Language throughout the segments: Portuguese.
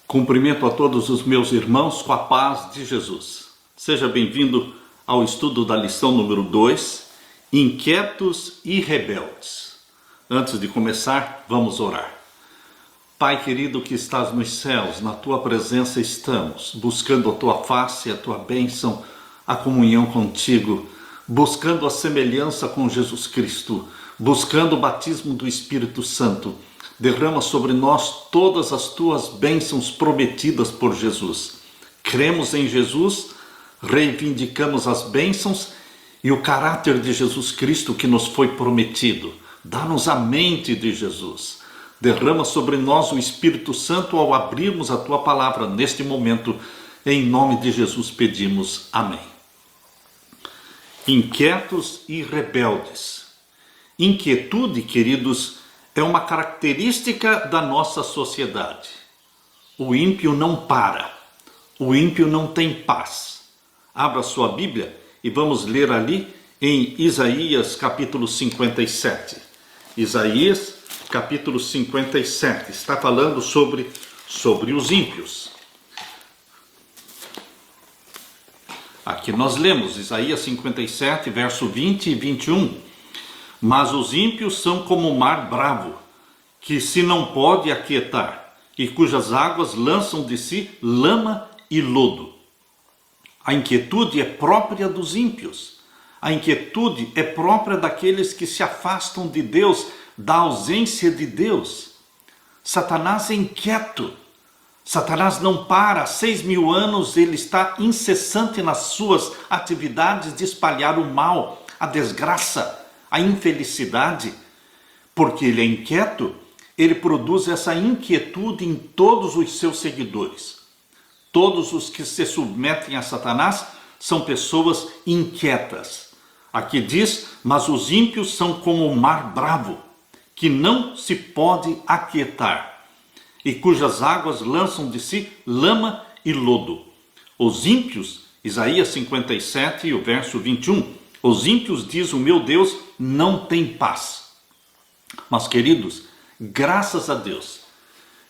Cumprimento a todos os meus irmãos com a paz de Jesus. Seja bem-vindo ao estudo da lição número 2, Inquietos e Rebeldes. Antes de começar, vamos orar. Pai querido que estás nos céus, na tua presença estamos, buscando a tua face, a tua bênção, a comunhão contigo, buscando a semelhança com Jesus Cristo, buscando o batismo do Espírito Santo. Derrama sobre nós todas as tuas bênçãos prometidas por Jesus. Cremos em Jesus, reivindicamos as bênçãos e o caráter de Jesus Cristo que nos foi prometido. Dá-nos a mente de Jesus. Derrama sobre nós o Espírito Santo ao abrirmos a tua palavra neste momento. Em nome de Jesus pedimos. Amém. Inquietos e rebeldes. Inquietude, queridos, é uma característica da nossa sociedade. O ímpio não para, o ímpio não tem paz. Abra sua Bíblia e vamos ler ali em Isaías capítulo 57. Isaías capítulo 57 está falando sobre os ímpios. Aqui nós lemos Isaías 57, verso 20 e 21. Mas os ímpios são como o mar bravo, que se não pode aquietar, e cujas águas lançam de si lama e lodo. A inquietude é própria dos ímpios. A inquietude é própria daqueles que se afastam de Deus, da ausência de Deus. Satanás é inquieto. Satanás não para. Há 6.000 anos ele está incessante nas suas atividades de espalhar o mal, a desgraça, a infelicidade. Porque ele é inquieto, ele produz essa inquietude em todos os seus seguidores. Todos os que se submetem a Satanás são pessoas inquietas. Aqui diz, mas os ímpios são como o mar bravo, que não se pode aquietar, e cujas águas lançam de si lama e lodo. Os ímpios, Isaías 57 e o verso 21, os ímpios, diz o meu Deus, não tem paz. Mas queridos, graças a Deus,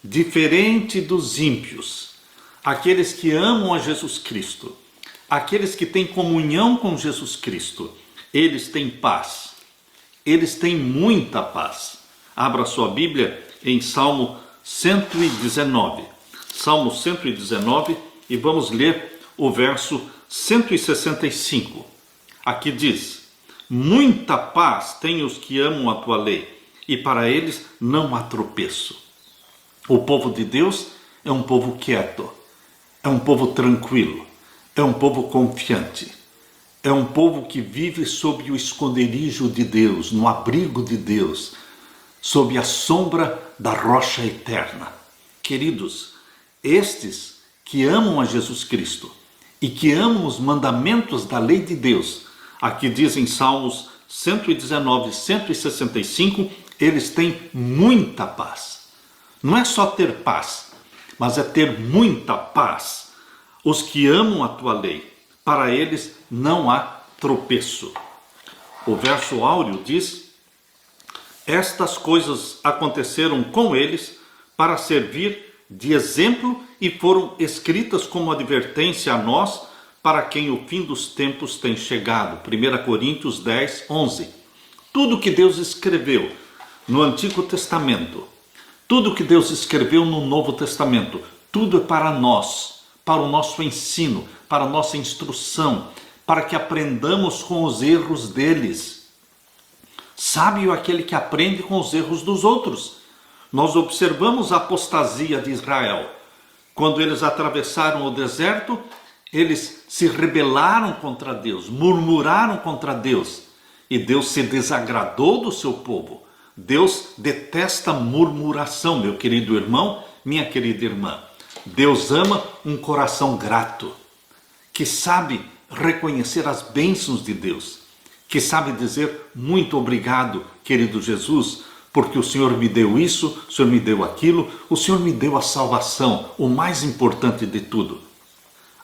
diferente dos ímpios, aqueles que amam a Jesus Cristo, aqueles que têm comunhão com Jesus Cristo, eles têm paz, eles têm muita paz. Abra sua Bíblia em Salmo 119, Salmo 119 e vamos ler o verso 165. Aqui diz, muita paz têm os que amam a tua lei, e para eles não há tropeço. O povo de Deus é um povo quieto, é um povo tranquilo, é um povo confiante, é um povo que vive sob o esconderijo de Deus, no abrigo de Deus, sob a sombra da rocha eterna. Queridos, estes que amam a Jesus Cristo e que amam os mandamentos da lei de Deus, aqui diz em Salmos 119, 165, eles têm muita paz. Não é só ter paz, mas é ter muita paz. Os que amam a tua lei, para eles não há tropeço. O verso áureo diz, estas coisas aconteceram com eles para servir de exemplo e foram escritas como advertência a nós, para quem o fim dos tempos tem chegado. 1 Coríntios 10, 11. Tudo que Deus escreveu no Antigo Testamento, tudo que Deus escreveu no Novo Testamento, tudo é para nós, para o nosso ensino, para a nossa instrução, para que aprendamos com os erros deles. Sábio é aquele que aprende com os erros dos outros. Nós observamos a apostasia de Israel. Quando eles atravessaram o deserto, eles se rebelaram contra Deus, murmuraram contra Deus, e Deus se desagradou do seu povo. Deus detesta murmuração, meu querido irmão, minha querida irmã. Deus ama um coração grato, que sabe reconhecer as bênçãos de Deus, que sabe dizer muito obrigado, querido Jesus, porque o Senhor me deu isso, o Senhor me deu aquilo, o Senhor me deu a salvação, o mais importante de tudo.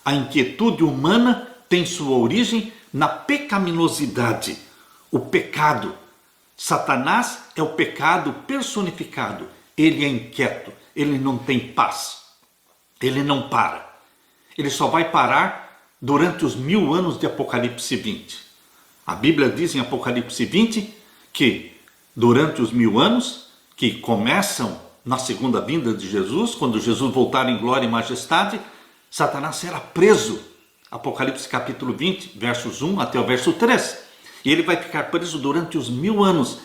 A inquietude humana tem sua origem na pecaminosidade, o pecado. Satanás é o pecado personificado. Ele é inquieto, ele não tem paz. Ele não para. Ele só vai parar durante os 1000 anos de Apocalipse 20. A Bíblia diz em Apocalipse 20 que durante os 1000 anos, que começam na segunda vinda de Jesus, quando Jesus voltar em glória e majestade, Satanás será preso. Apocalipse capítulo 20, versos 1 até o verso 3. E ele vai ficar preso durante os 1000 anos.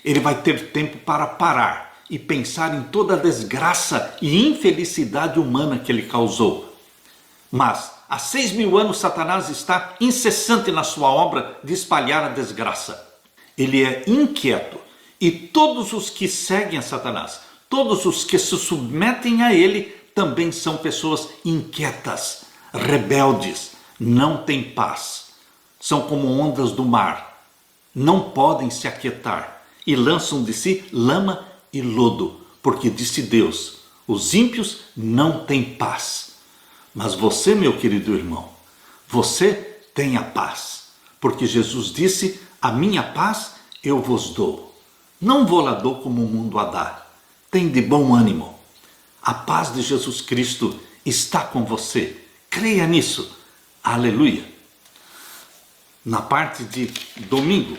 Ele vai ter tempo para parar e pensar em toda a desgraça e infelicidade humana que ele causou. Mas há 6000 anos Satanás está incessante na sua obra de espalhar a desgraça. Ele é inquieto. E todos os que seguem a Satanás, todos os que se submetem a ele, também são pessoas inquietas, rebeldes, não têm paz. São como ondas do mar, não podem se aquietar e lançam de si lama e lodo, porque disse Deus, os ímpios não têm paz. Mas você, meu querido irmão, você tem a paz, porque Jesus disse, a minha paz eu vos dou. Não vou-la dou como o mundo a dá. Tem de bom ânimo. A paz de Jesus Cristo está com você. Creia nisso. Aleluia. Na parte de domingo.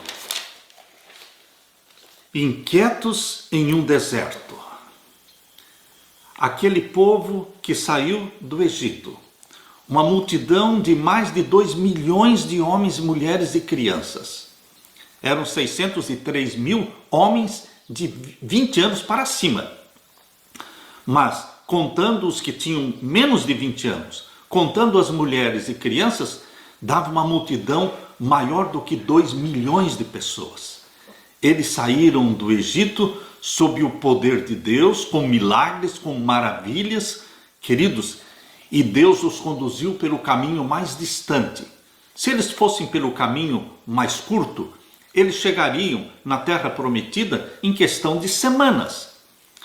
Inquietos em um deserto. Aquele povo que saiu do Egito. Uma multidão de mais de 2 milhões de homens, mulheres e crianças. Eram 603 mil homens de 20 anos para cima. Mas, contando os que tinham menos de 20 anos, contando as mulheres e crianças, dava uma multidão maior do que 2 milhões de pessoas. Eles saíram do Egito sob o poder de Deus, com milagres, com maravilhas, queridos, e Deus os conduziu pelo caminho mais distante. Se eles fossem pelo caminho mais curto, eles chegariam na terra prometida em questão de semanas.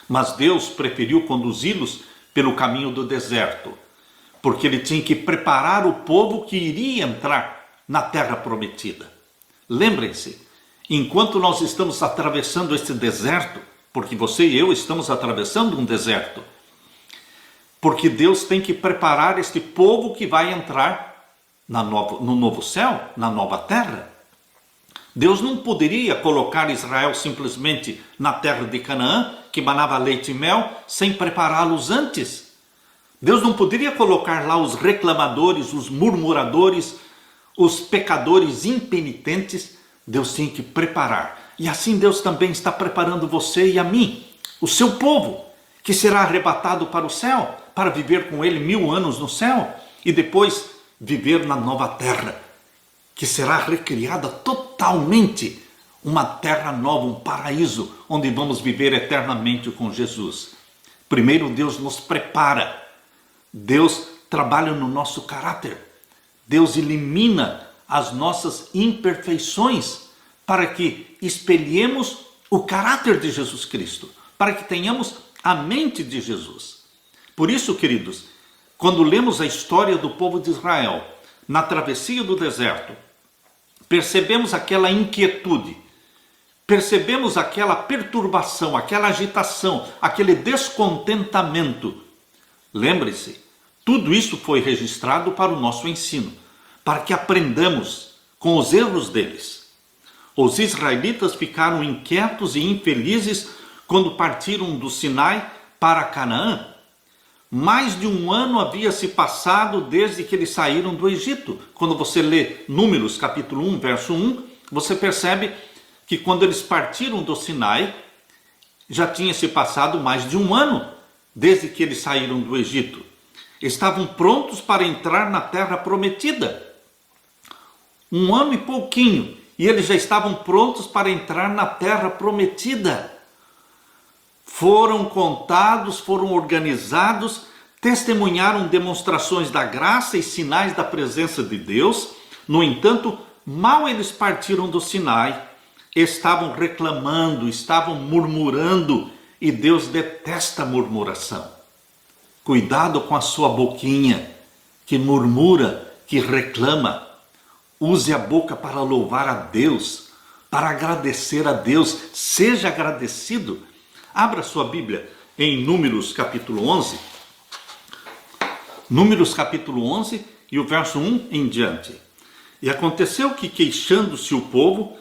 Mas Deus preferiu conduzi-los pelo caminho do deserto, porque ele tinha que preparar o povo que iria entrar na terra prometida. Lembrem-se, enquanto nós estamos atravessando este deserto, porque você e eu estamos atravessando um deserto, porque Deus tem que preparar este povo que vai entrar no novo céu, na nova terra. Deus não poderia colocar Israel simplesmente na terra de Canaã, que manava leite e mel, sem prepará-los antes. Deus não poderia colocar lá os reclamadores, os murmuradores, os pecadores impenitentes. Deus tinha que preparar. E assim Deus também está preparando você e a mim, o seu povo, que será arrebatado para o céu, para viver com ele 1000 anos no céu, e depois viver na nova terra, que será recriada totalmente, uma terra nova, um paraíso, onde vamos viver eternamente com Jesus. Primeiro Deus nos prepara, Deus trabalha no nosso caráter, Deus elimina as nossas imperfeições, para que espelhemos o caráter de Jesus Cristo, para que tenhamos a mente de Jesus. Por isso, queridos, quando lemos a história do povo de Israel, na travessia do deserto, percebemos aquela inquietude, percebemos aquela perturbação, aquela agitação, aquele descontentamento. Lembre-se, tudo isso foi registrado para o nosso ensino, para que aprendamos com os erros deles. Os israelitas ficaram inquietos e infelizes quando partiram do Sinai para Canaã. Mais de 1 ano havia se passado desde que eles saíram do Egito. Quando você lê Números capítulo 1, verso 1, você percebe que quando eles partiram do Sinai, já tinha se passado mais de 1 ano desde que eles saíram do Egito. Estavam prontos para entrar na terra prometida. 1 ano e pouquinho, e eles já estavam prontos para entrar na terra prometida. Foram contados, foram organizados, testemunharam demonstrações da graça e sinais da presença de Deus. No entanto, mal eles partiram do Sinai, estavam reclamando, estavam murmurando, e Deus detesta a murmuração. Cuidado com a sua boquinha, que murmura, que reclama. Use a boca para louvar a Deus, para agradecer a Deus. Seja agradecido. Abra sua Bíblia em Números capítulo 11. Números capítulo 11 e o verso 1 em diante. E aconteceu que, queixando-se o povo,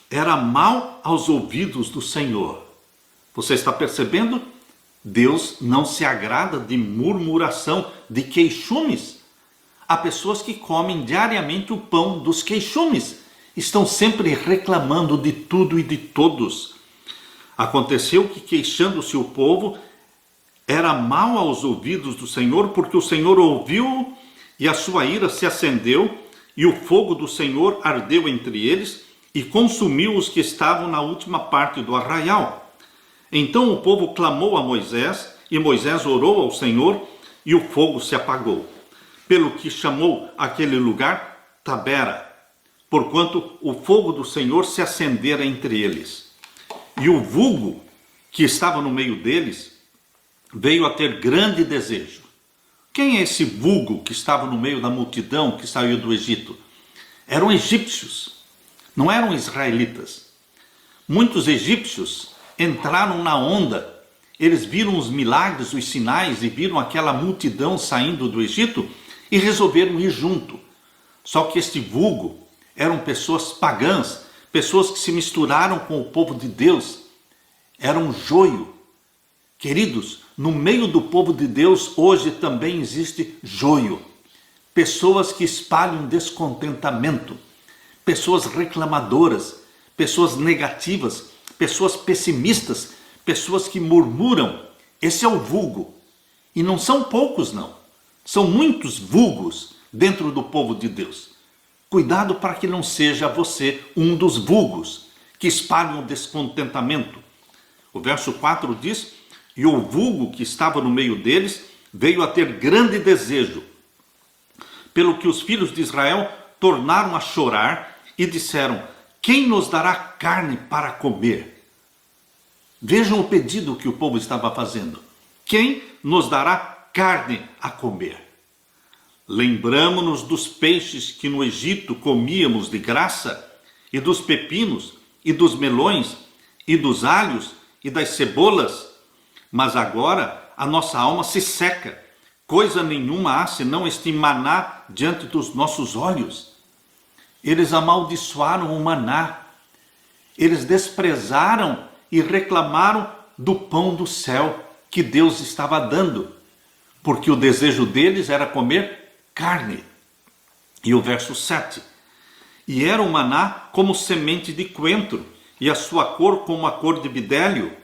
era mal aos ouvidos do Senhor. Você está percebendo? Deus não se agrada de murmuração, de queixumes. Há pessoas que comem diariamente o pão dos queixumes. Estão sempre reclamando de tudo e de todos. Aconteceu que, queixando-se o povo, era mal aos ouvidos do Senhor, porque o Senhor ouviu e a sua ira se acendeu, e o fogo do Senhor ardeu entre eles e consumiu os que estavam na última parte do arraial. Então o povo clamou a Moisés, e Moisés orou ao Senhor, e o fogo se apagou. Pelo que chamou aquele lugar Tabera, porquanto o fogo do Senhor se acendera entre eles. E o vulgo que estava no meio deles veio a ter grande desejo. Quem é esse vulgo que estava no meio da multidão que saiu do Egito? Eram egípcios, não eram israelitas. Muitos egípcios entraram na onda, eles viram os milagres, os sinais e viram aquela multidão saindo do Egito e resolveram ir junto. Só que este vulgo eram pessoas pagãs, pessoas que se misturaram com o povo de Deus, eram joio. Queridos, no meio do povo de Deus hoje também existe joio. Pessoas que espalham descontentamento, pessoas reclamadoras, pessoas negativas, pessoas pessimistas, pessoas que murmuram. Esse é o vulgo. E não são poucos não, são muitos vulgos dentro do povo de Deus. Cuidado para que não seja você um dos vulgos que espalham o descontentamento. O verso 4 diz: e o vulgo que estava no meio deles veio a ter grande desejo, pelo que os filhos de Israel tornaram a chorar e disseram: quem nos dará carne para comer? Vejam o pedido que o povo estava fazendo. Quem nos dará carne a comer? Lembramo-nos dos peixes que no Egito comíamos de graça, e dos pepinos, e dos melões, e dos alhos, e das cebolas. Mas agora a nossa alma se seca, coisa nenhuma há senão este maná diante dos nossos olhos. Eles amaldiçoaram o maná, eles desprezaram e reclamaram do pão do céu que Deus estava dando, porque o desejo deles era comer carne. E o verso 7: e era o maná como semente de coentro, e a sua cor como a cor de bidélio.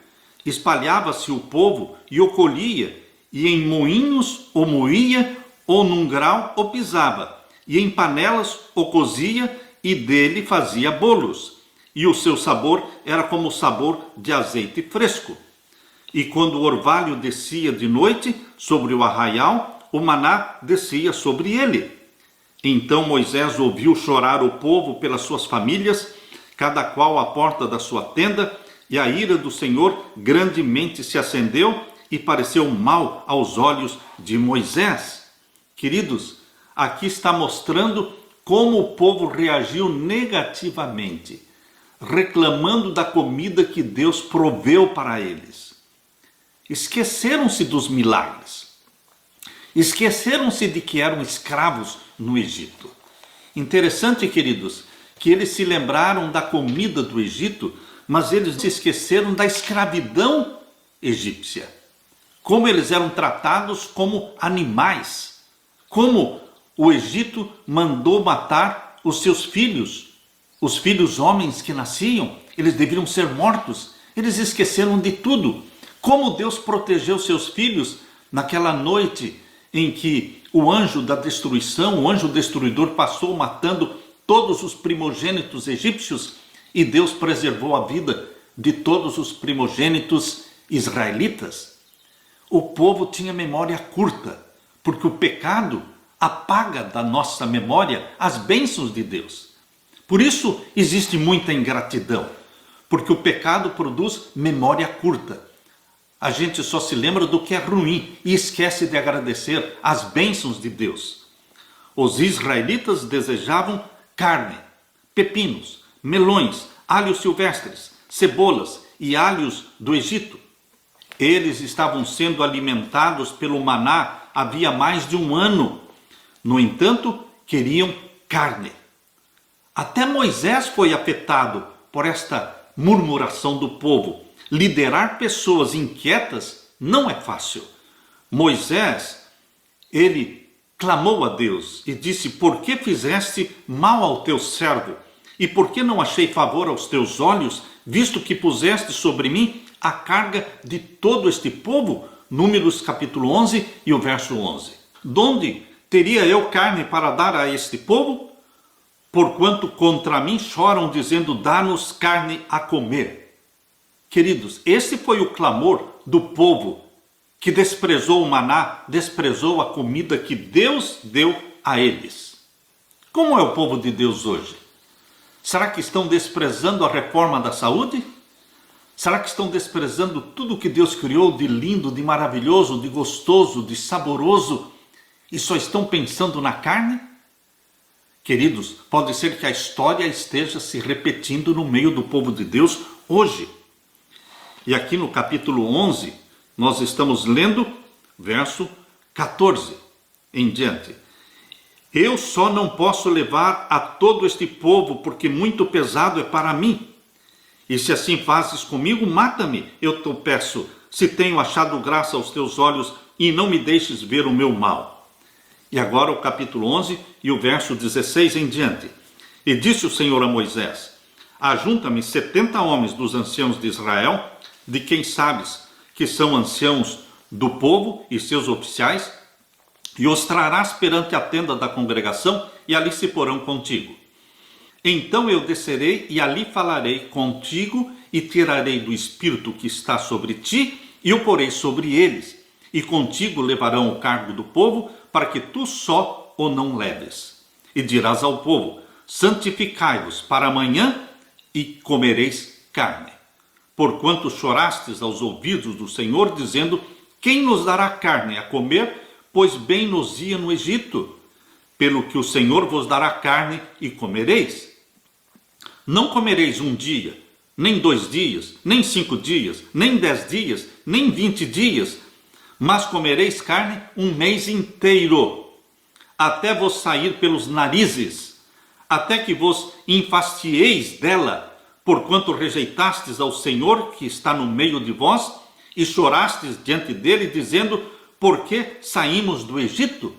Espalhava-se o povo e o colhia, e em moinhos o moía, ou num grau o pisava, e em panelas o cozia, e dele fazia bolos. E o seu sabor era como o sabor de azeite fresco. E quando o orvalho descia de noite sobre o arraial, o maná descia sobre ele. Então Moisés ouviu chorar o povo pelas suas famílias, cada qual à porta da sua tenda, e a ira do Senhor grandemente se acendeu e pareceu mal aos olhos de Moisés. Queridos, aqui está mostrando como o povo reagiu negativamente, reclamando da comida que Deus proveu para eles. Esqueceram-se dos milagres. Esqueceram-se de que eram escravos no Egito. Interessante, queridos, que eles se lembraram da comida do Egito, mas eles se esqueceram da escravidão egípcia. Como eles eram tratados como animais. Como o Egito mandou matar os seus filhos. Os filhos homens que nasciam, eles deveriam ser mortos. Eles esqueceram de tudo. Como Deus protegeu seus filhos naquela noite em que o anjo da destruição, o anjo destruidor, passou matando todos os primogênitos egípcios, e Deus preservou a vida de todos os primogênitos israelitas. O povo tinha memória curta, porque o pecado apaga da nossa memória as bênçãos de Deus. Por isso existe muita ingratidão, porque o pecado produz memória curta. A gente só se lembra do que é ruim e esquece de agradecer as bênçãos de Deus. Os israelitas desejavam carne, pepinos, melões, alhos silvestres, cebolas e alhos do Egito. Eles estavam sendo alimentados pelo maná havia mais de um ano. No entanto, queriam carne. Até Moisés foi afetado por esta murmuração do povo. Liderar pessoas inquietas não é fácil. Moisés, ele clamou a Deus e disse: por que fizeste mal ao teu servo? E por que não achei favor aos teus olhos, visto que puseste sobre mim a carga de todo este povo? Números capítulo 11 e o verso 11. Donde teria eu carne para dar a este povo? Porquanto contra mim choram, dizendo: dá-nos carne a comer. Queridos, esse foi o clamor do povo que desprezou o maná, desprezou a comida que Deus deu a eles. Como é o povo de Deus hoje? Será que estão desprezando a reforma da saúde? Será que estão desprezando tudo que Deus criou de lindo, de maravilhoso, de gostoso, de saboroso e só estão pensando na carne? Queridos, pode ser que a história esteja se repetindo no meio do povo de Deus hoje. E aqui no capítulo 11, nós estamos lendo verso 14 em diante. Eu só não posso levar a todo este povo, porque muito pesado é para mim. E se assim fazes comigo, mata-me, eu te peço, se tenho achado graça aos teus olhos, e não me deixes ver o meu mal. E agora o capítulo 11 e o verso 16 em diante. E disse o Senhor a Moisés: ajunta-me 70 homens dos anciãos de Israel, de quem sabes que são anciãos do povo e seus oficiais, e os trarás perante a tenda da congregação, e ali se porão contigo. Então eu descerei e ali falarei contigo, e tirarei do Espírito que está sobre ti, e o porei sobre eles, e contigo levarão o cargo do povo, para que tu só o não leves. E dirás ao povo: santificai-vos para amanhã, e comereis carne. Porquanto chorastes aos ouvidos do Senhor, dizendo: quem nos dará carne a comer? Pois bem nos ia no Egito. Pelo que o Senhor vos dará carne e comereis. Não comereis um dia, nem 2 dias, nem 5 dias, nem 10 dias, nem 20 dias, mas comereis carne um mês inteiro, até vos sair pelos narizes, até que vos enfastieis dela, porquanto rejeitastes ao Senhor que está no meio de vós, e chorastes diante dele, dizendo: por que saímos do Egito?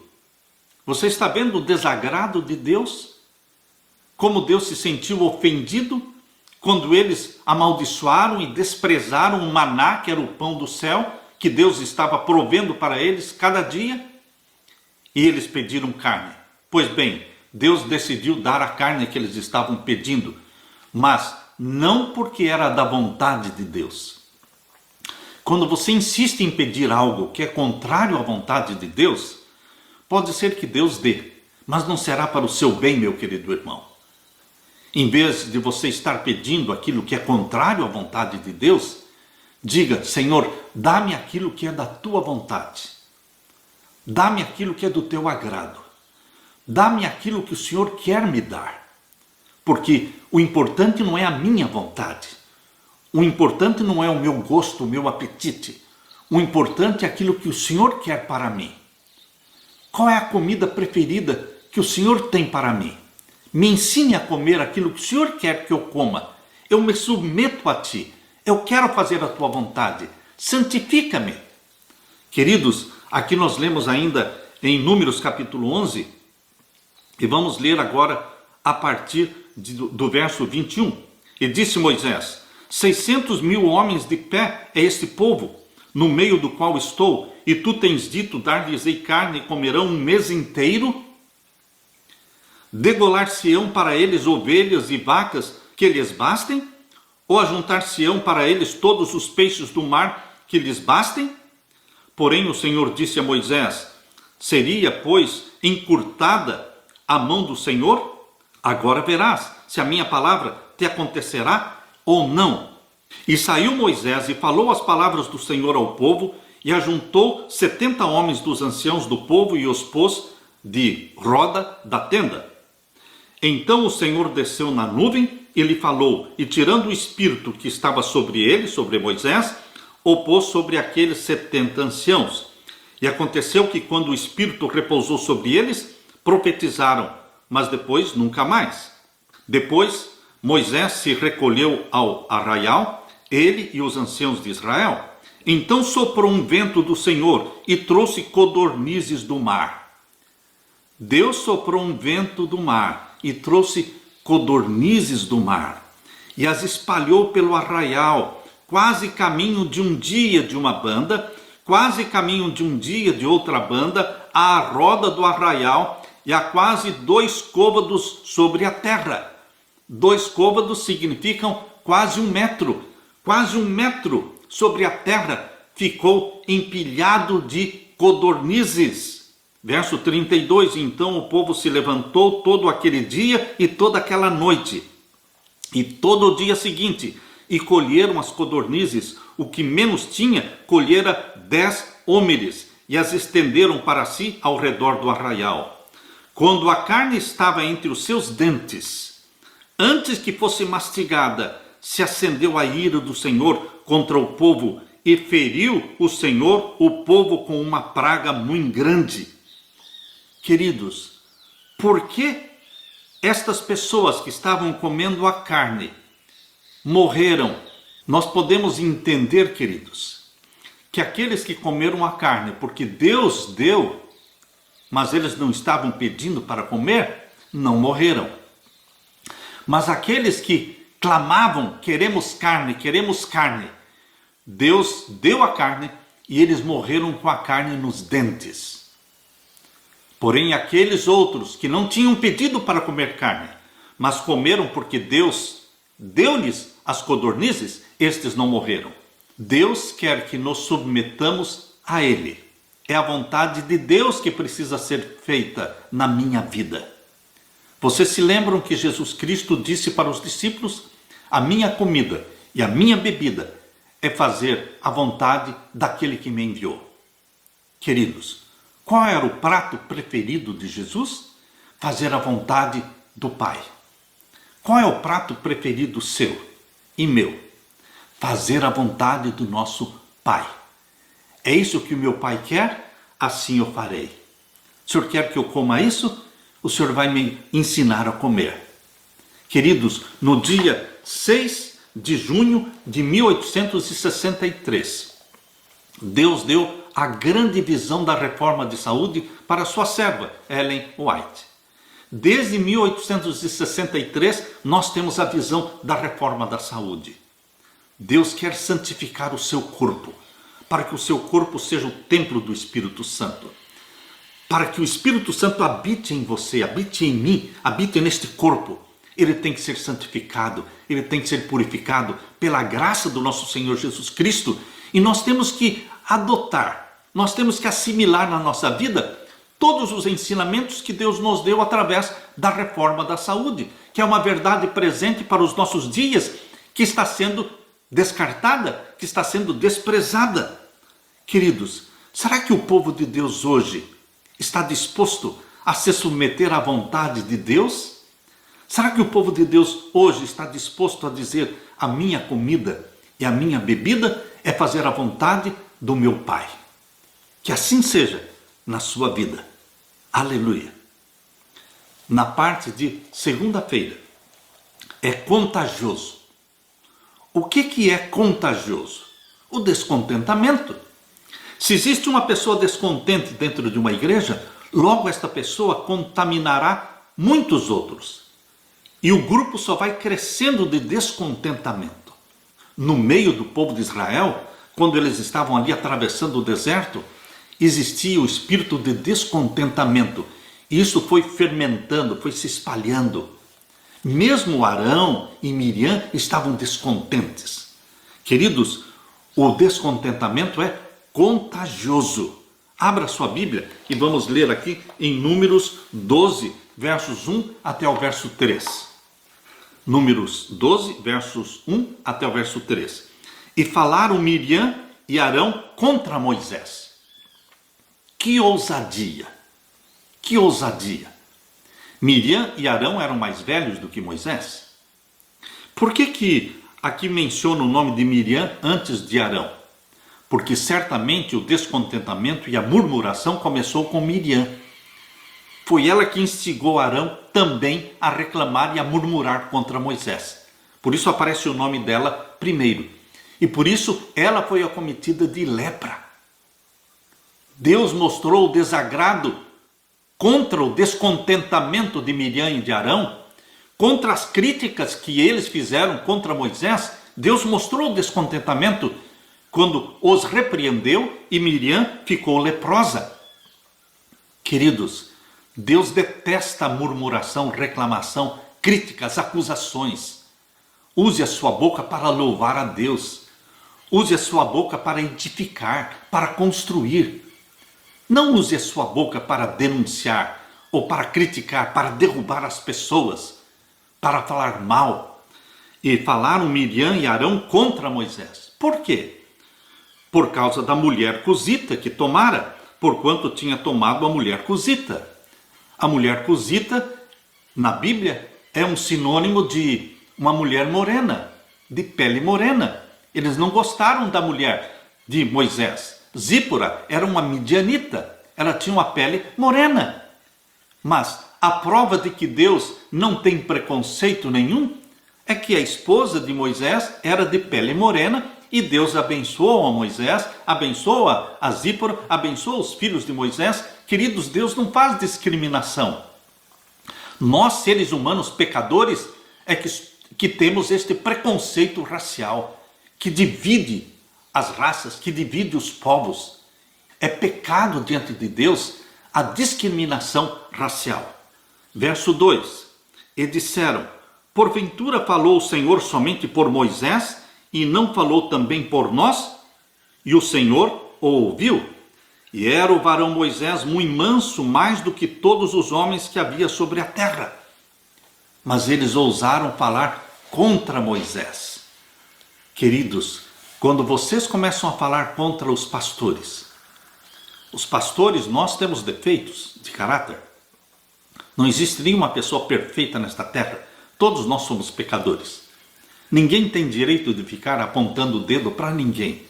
Você está vendo o desagrado de Deus? Como Deus se sentiu ofendido quando eles amaldiçoaram e desprezaram o maná, que era o pão do céu, que Deus estava provendo para eles cada dia, e eles pediram carne. Pois bem, Deus decidiu dar a carne que eles estavam pedindo, mas não porque era da vontade de Deus. Quando você insiste em pedir algo que é contrário à vontade de Deus, pode ser que Deus dê, mas não será para o seu bem, meu querido irmão. Em vez de você estar pedindo aquilo que é contrário à vontade de Deus, diga: Senhor, dá-me aquilo que é da tua vontade. Dá-me aquilo que é do teu agrado. Dá-me aquilo que o Senhor quer me dar. Porque o importante não é a minha vontade. O importante não é o meu gosto, o meu apetite. O importante é aquilo que o Senhor quer para mim. Qual é a comida preferida que o Senhor tem para mim? Me ensine a comer aquilo que o Senhor quer que eu coma. Eu me submeto a Ti. Eu quero fazer a Tua vontade. Santifica-me. Queridos, aqui nós lemos ainda em Números capítulo 11, e vamos ler agora a partir do verso 21. E disse Moisés: 600.000 homens de pé é este povo, no meio do qual estou, e tu tens dito: dar-lhes-ei carne e comerão um mês inteiro? Degolar-se-ão para eles ovelhas e vacas que lhes bastem? Ou ajuntar-se-ão para eles todos os peixes do mar que lhes bastem? Porém o Senhor disse a Moisés: seria, pois, encurtada a mão do Senhor? Agora verás se a minha palavra te acontecerá ou não. E saiu Moisés e falou as palavras do Senhor ao povo, e ajuntou 70 homens dos anciãos do povo e os pôs de roda da tenda. Então o Senhor desceu na nuvem e lhe falou, e tirando o espírito que estava sobre ele, sobre Moisés, o pôs sobre aqueles 70 anciãos. E aconteceu que quando o Espírito repousou sobre eles, profetizaram, mas depois nunca mais. Depois Moisés se recolheu ao arraial, ele e os anciãos de Israel. Então soprou um vento do Senhor e trouxe codornizes do mar. Deus soprou um vento do mar e trouxe codornizes do mar e as espalhou pelo arraial, quase caminho de um dia de uma banda, quase caminho de um dia de outra banda, à roda do arraial e a quase 2 côvados sobre a terra. 2 côvados significam quase 1 metro. Quase 1 metro sobre a terra ficou empilhado de codornizes. Verso 32, então o povo se levantou todo aquele dia e toda aquela noite, e todo o dia seguinte, e colheram as codornizes, o que menos tinha, colhera 10 homeres, e as estenderam para si ao redor do arraial. Quando a carne estava entre os seus dentes, antes que fosse mastigada, se acendeu a ira do Senhor contra o povo, e feriu o Senhor o povo com uma praga muito grande. Queridos, por que estas pessoas que estavam comendo a carne morreram? Nós podemos entender, queridos, que aqueles que comeram a carne, porque Deus deu, mas eles não estavam pedindo para comer, não morreram. Mas aqueles que clamavam, queremos carne, Deus deu a carne e eles morreram com a carne nos dentes. Porém, aqueles outros que não tinham pedido para comer carne, mas comeram porque Deus deu-lhes as codornizes, estes não morreram. Deus quer que nos submetamos a Ele. É a vontade de Deus que precisa ser feita na minha vida. Vocês se lembram que Jesus Cristo disse para os discípulos: a minha comida e a minha bebida é fazer a vontade daquele que me enviou. Queridos, qual era o prato preferido de Jesus? Fazer a vontade do Pai. Qual é o prato preferido seu e meu? Fazer a vontade do nosso Pai. É isso que o meu Pai quer? Assim eu farei. O Senhor quer que eu coma isso? O Senhor vai me ensinar a comer. Queridos, no dia 6 de junho de 1863, Deus deu a grande visão da reforma de saúde para sua serva, Ellen White. Desde 1863, nós temos a visão da reforma da saúde. Deus quer santificar o seu corpo, para que o seu corpo seja o templo do Espírito Santo. Para que o Espírito Santo habite em você, habite em mim, habite neste corpo. Ele tem que ser santificado, ele tem que ser purificado pela graça do nosso Senhor Jesus Cristo. E nós temos que adotar, nós temos que assimilar na nossa vida todos os ensinamentos que Deus nos deu através da reforma da saúde, que é uma verdade presente para os nossos dias, que está sendo descartada, que está sendo desprezada. Queridos, será que o povo de Deus hoje está disposto a se submeter à vontade de Deus? Será que o povo de Deus hoje está disposto a dizer: a minha comida e a minha bebida é fazer a vontade do meu Pai? Que assim seja na sua vida. Aleluia. Na parte de segunda-feira, é contagioso. O que é contagioso? O descontentamento. Se existe uma pessoa descontente dentro de uma igreja, logo esta pessoa contaminará muitos outros. E o grupo só vai crescendo de descontentamento. No meio do povo de Israel, quando eles estavam ali atravessando o deserto, existia o espírito de descontentamento. E isso foi fermentando, foi se espalhando. Mesmo Arão e Miriam estavam descontentes. Queridos, o descontentamento é contagioso. Abra sua Bíblia e vamos ler aqui em Números 12, versos 1 até o verso 3. Números 12, versos 1 até o verso 3. E falaram Miriam e Arão contra Moisés. Que ousadia! Que ousadia! Miriam e Arão eram mais velhos do que Moisés. Por que aqui menciona o nome de Miriam antes de Arão? porque certamente o descontentamento e a murmuração começou com Miriam. Foi ela que instigou Arão também a reclamar e a murmurar contra Moisés. Por isso aparece o nome dela primeiro. E por isso ela foi acometida de lepra. Deus mostrou o desagrado contra o descontentamento de Miriam e de Arão, contra as críticas que eles fizeram contra Moisés. Deus mostrou o descontentamento quando os repreendeu e Miriam ficou leprosa. Queridos, Deus detesta a murmuração, reclamação, críticas, acusações. Use a sua boca para louvar a Deus. Use a sua boca para edificar, para construir. Não use a sua boca para denunciar ou para criticar, para derrubar as pessoas, para falar mal. E falaram Miriam e Arão contra Moisés. Por quê? Por causa da mulher cusita que tomara, porquanto tinha tomado a mulher cusita. A mulher cusita, na Bíblia, é um sinônimo de uma mulher morena, de pele morena. Eles não gostaram da mulher de Moisés. Zípora era uma midianita, ela tinha uma pele morena. Mas a prova de que Deus não tem preconceito nenhum é que a esposa de Moisés era de pele morena e Deus abençoou a Moisés, abençoou a Zípora, abençoou os filhos de Moisés. Queridos, Deus não faz discriminação. Nós, seres humanos pecadores, é que temos este preconceito racial que divide as raças, que divide os povos. É pecado diante de Deus a discriminação racial. Verso 2. E disseram: porventura falou o Senhor somente por Moisés e não falou também por nós? E o Senhor o ouviu. E era o varão Moisés muito manso, mais do que todos os homens que havia sobre a terra. Mas eles ousaram falar contra Moisés. Queridos, quando vocês começam a falar contra os pastores, nós temos defeitos de caráter. Não existe nenhuma pessoa perfeita nesta terra. Todos nós somos pecadores. Ninguém tem direito de ficar apontando o dedo para ninguém.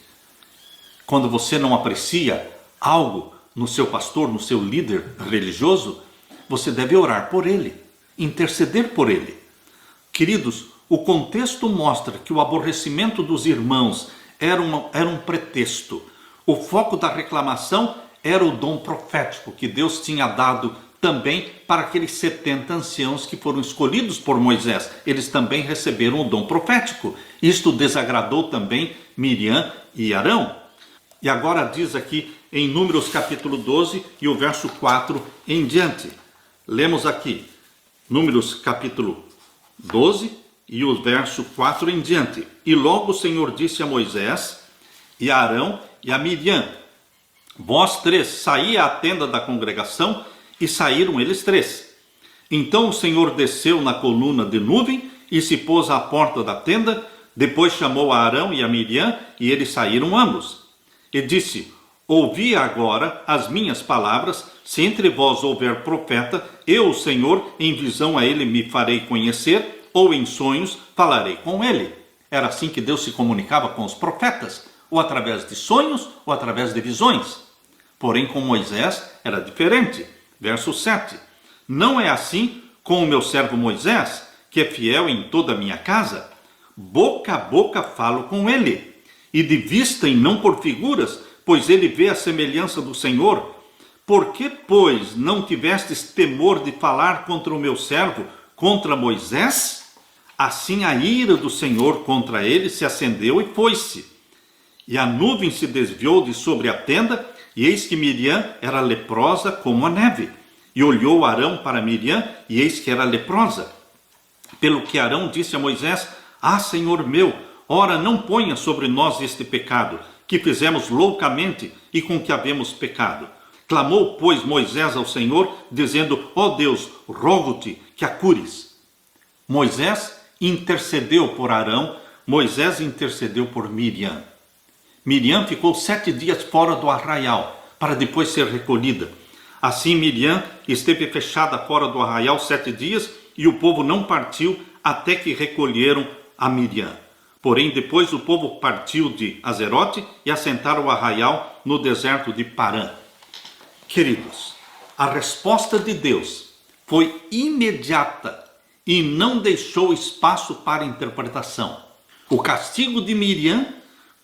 Quando você não aprecia algo no seu pastor, no seu líder religioso, você deve orar por ele, interceder por ele. Queridos, o contexto mostra que o aborrecimento dos irmãos era um pretexto. O foco da reclamação era o dom profético que Deus tinha dado também para aqueles 70 anciãos que foram escolhidos por Moisés. Eles também receberam o dom profético. Isto desagradou também Miriam e Arão. E agora diz aqui em Números capítulo 12 e o verso 4 em diante. Lemos aqui, Números capítulo 12 e o verso 4 em diante. E logo o Senhor disse a Moisés e a Arão e a Miriam: vós três saí à tenda da congregação, e saíram eles três. Então o Senhor desceu na coluna de nuvem e se pôs à porta da tenda. Depois chamou a Arão e a Miriam, e eles saíram ambos. E disse: ouvi agora as minhas palavras. Se entre vós houver profeta, eu, o Senhor, em visão a ele me farei conhecer, ou em sonhos falarei com ele. Era assim que Deus se comunicava com os profetas, ou através de sonhos, ou através de visões. Porém, com Moisés era diferente. Verso 7. Não é assim com o meu servo Moisés, que é fiel em toda a minha casa? Boca a boca falo com ele, e de vista e não por figuras, pois ele vê a semelhança do Senhor. Por que, pois, não tivestes temor de falar contra o meu servo, contra Moisés? Assim a ira do Senhor contra ele se acendeu e foi-se. E a nuvem se desviou de sobre a tenda, e eis que Miriam era leprosa como a neve. E olhou Arão para Miriam, e eis que era leprosa. Pelo que Arão disse a Moisés: ah, Senhor meu, ora não ponha sobre nós este pecado, que fizemos loucamente e com que havemos pecado. Clamou, pois, Moisés ao Senhor, dizendo: ó Deus, rogo-te que a cures. Moisés intercedeu por Arão, Moisés intercedeu por Miriam. Miriam ficou 7 dias fora do arraial, para depois ser recolhida. Assim Miriam esteve fechada fora do arraial 7 dias, e o povo não partiu até que recolheram a Miriam. Porém, depois o povo partiu de Azerote e assentaram o arraial no deserto de Parã. Queridos, a resposta de Deus foi imediata e não deixou espaço para interpretação. O castigo de Miriam,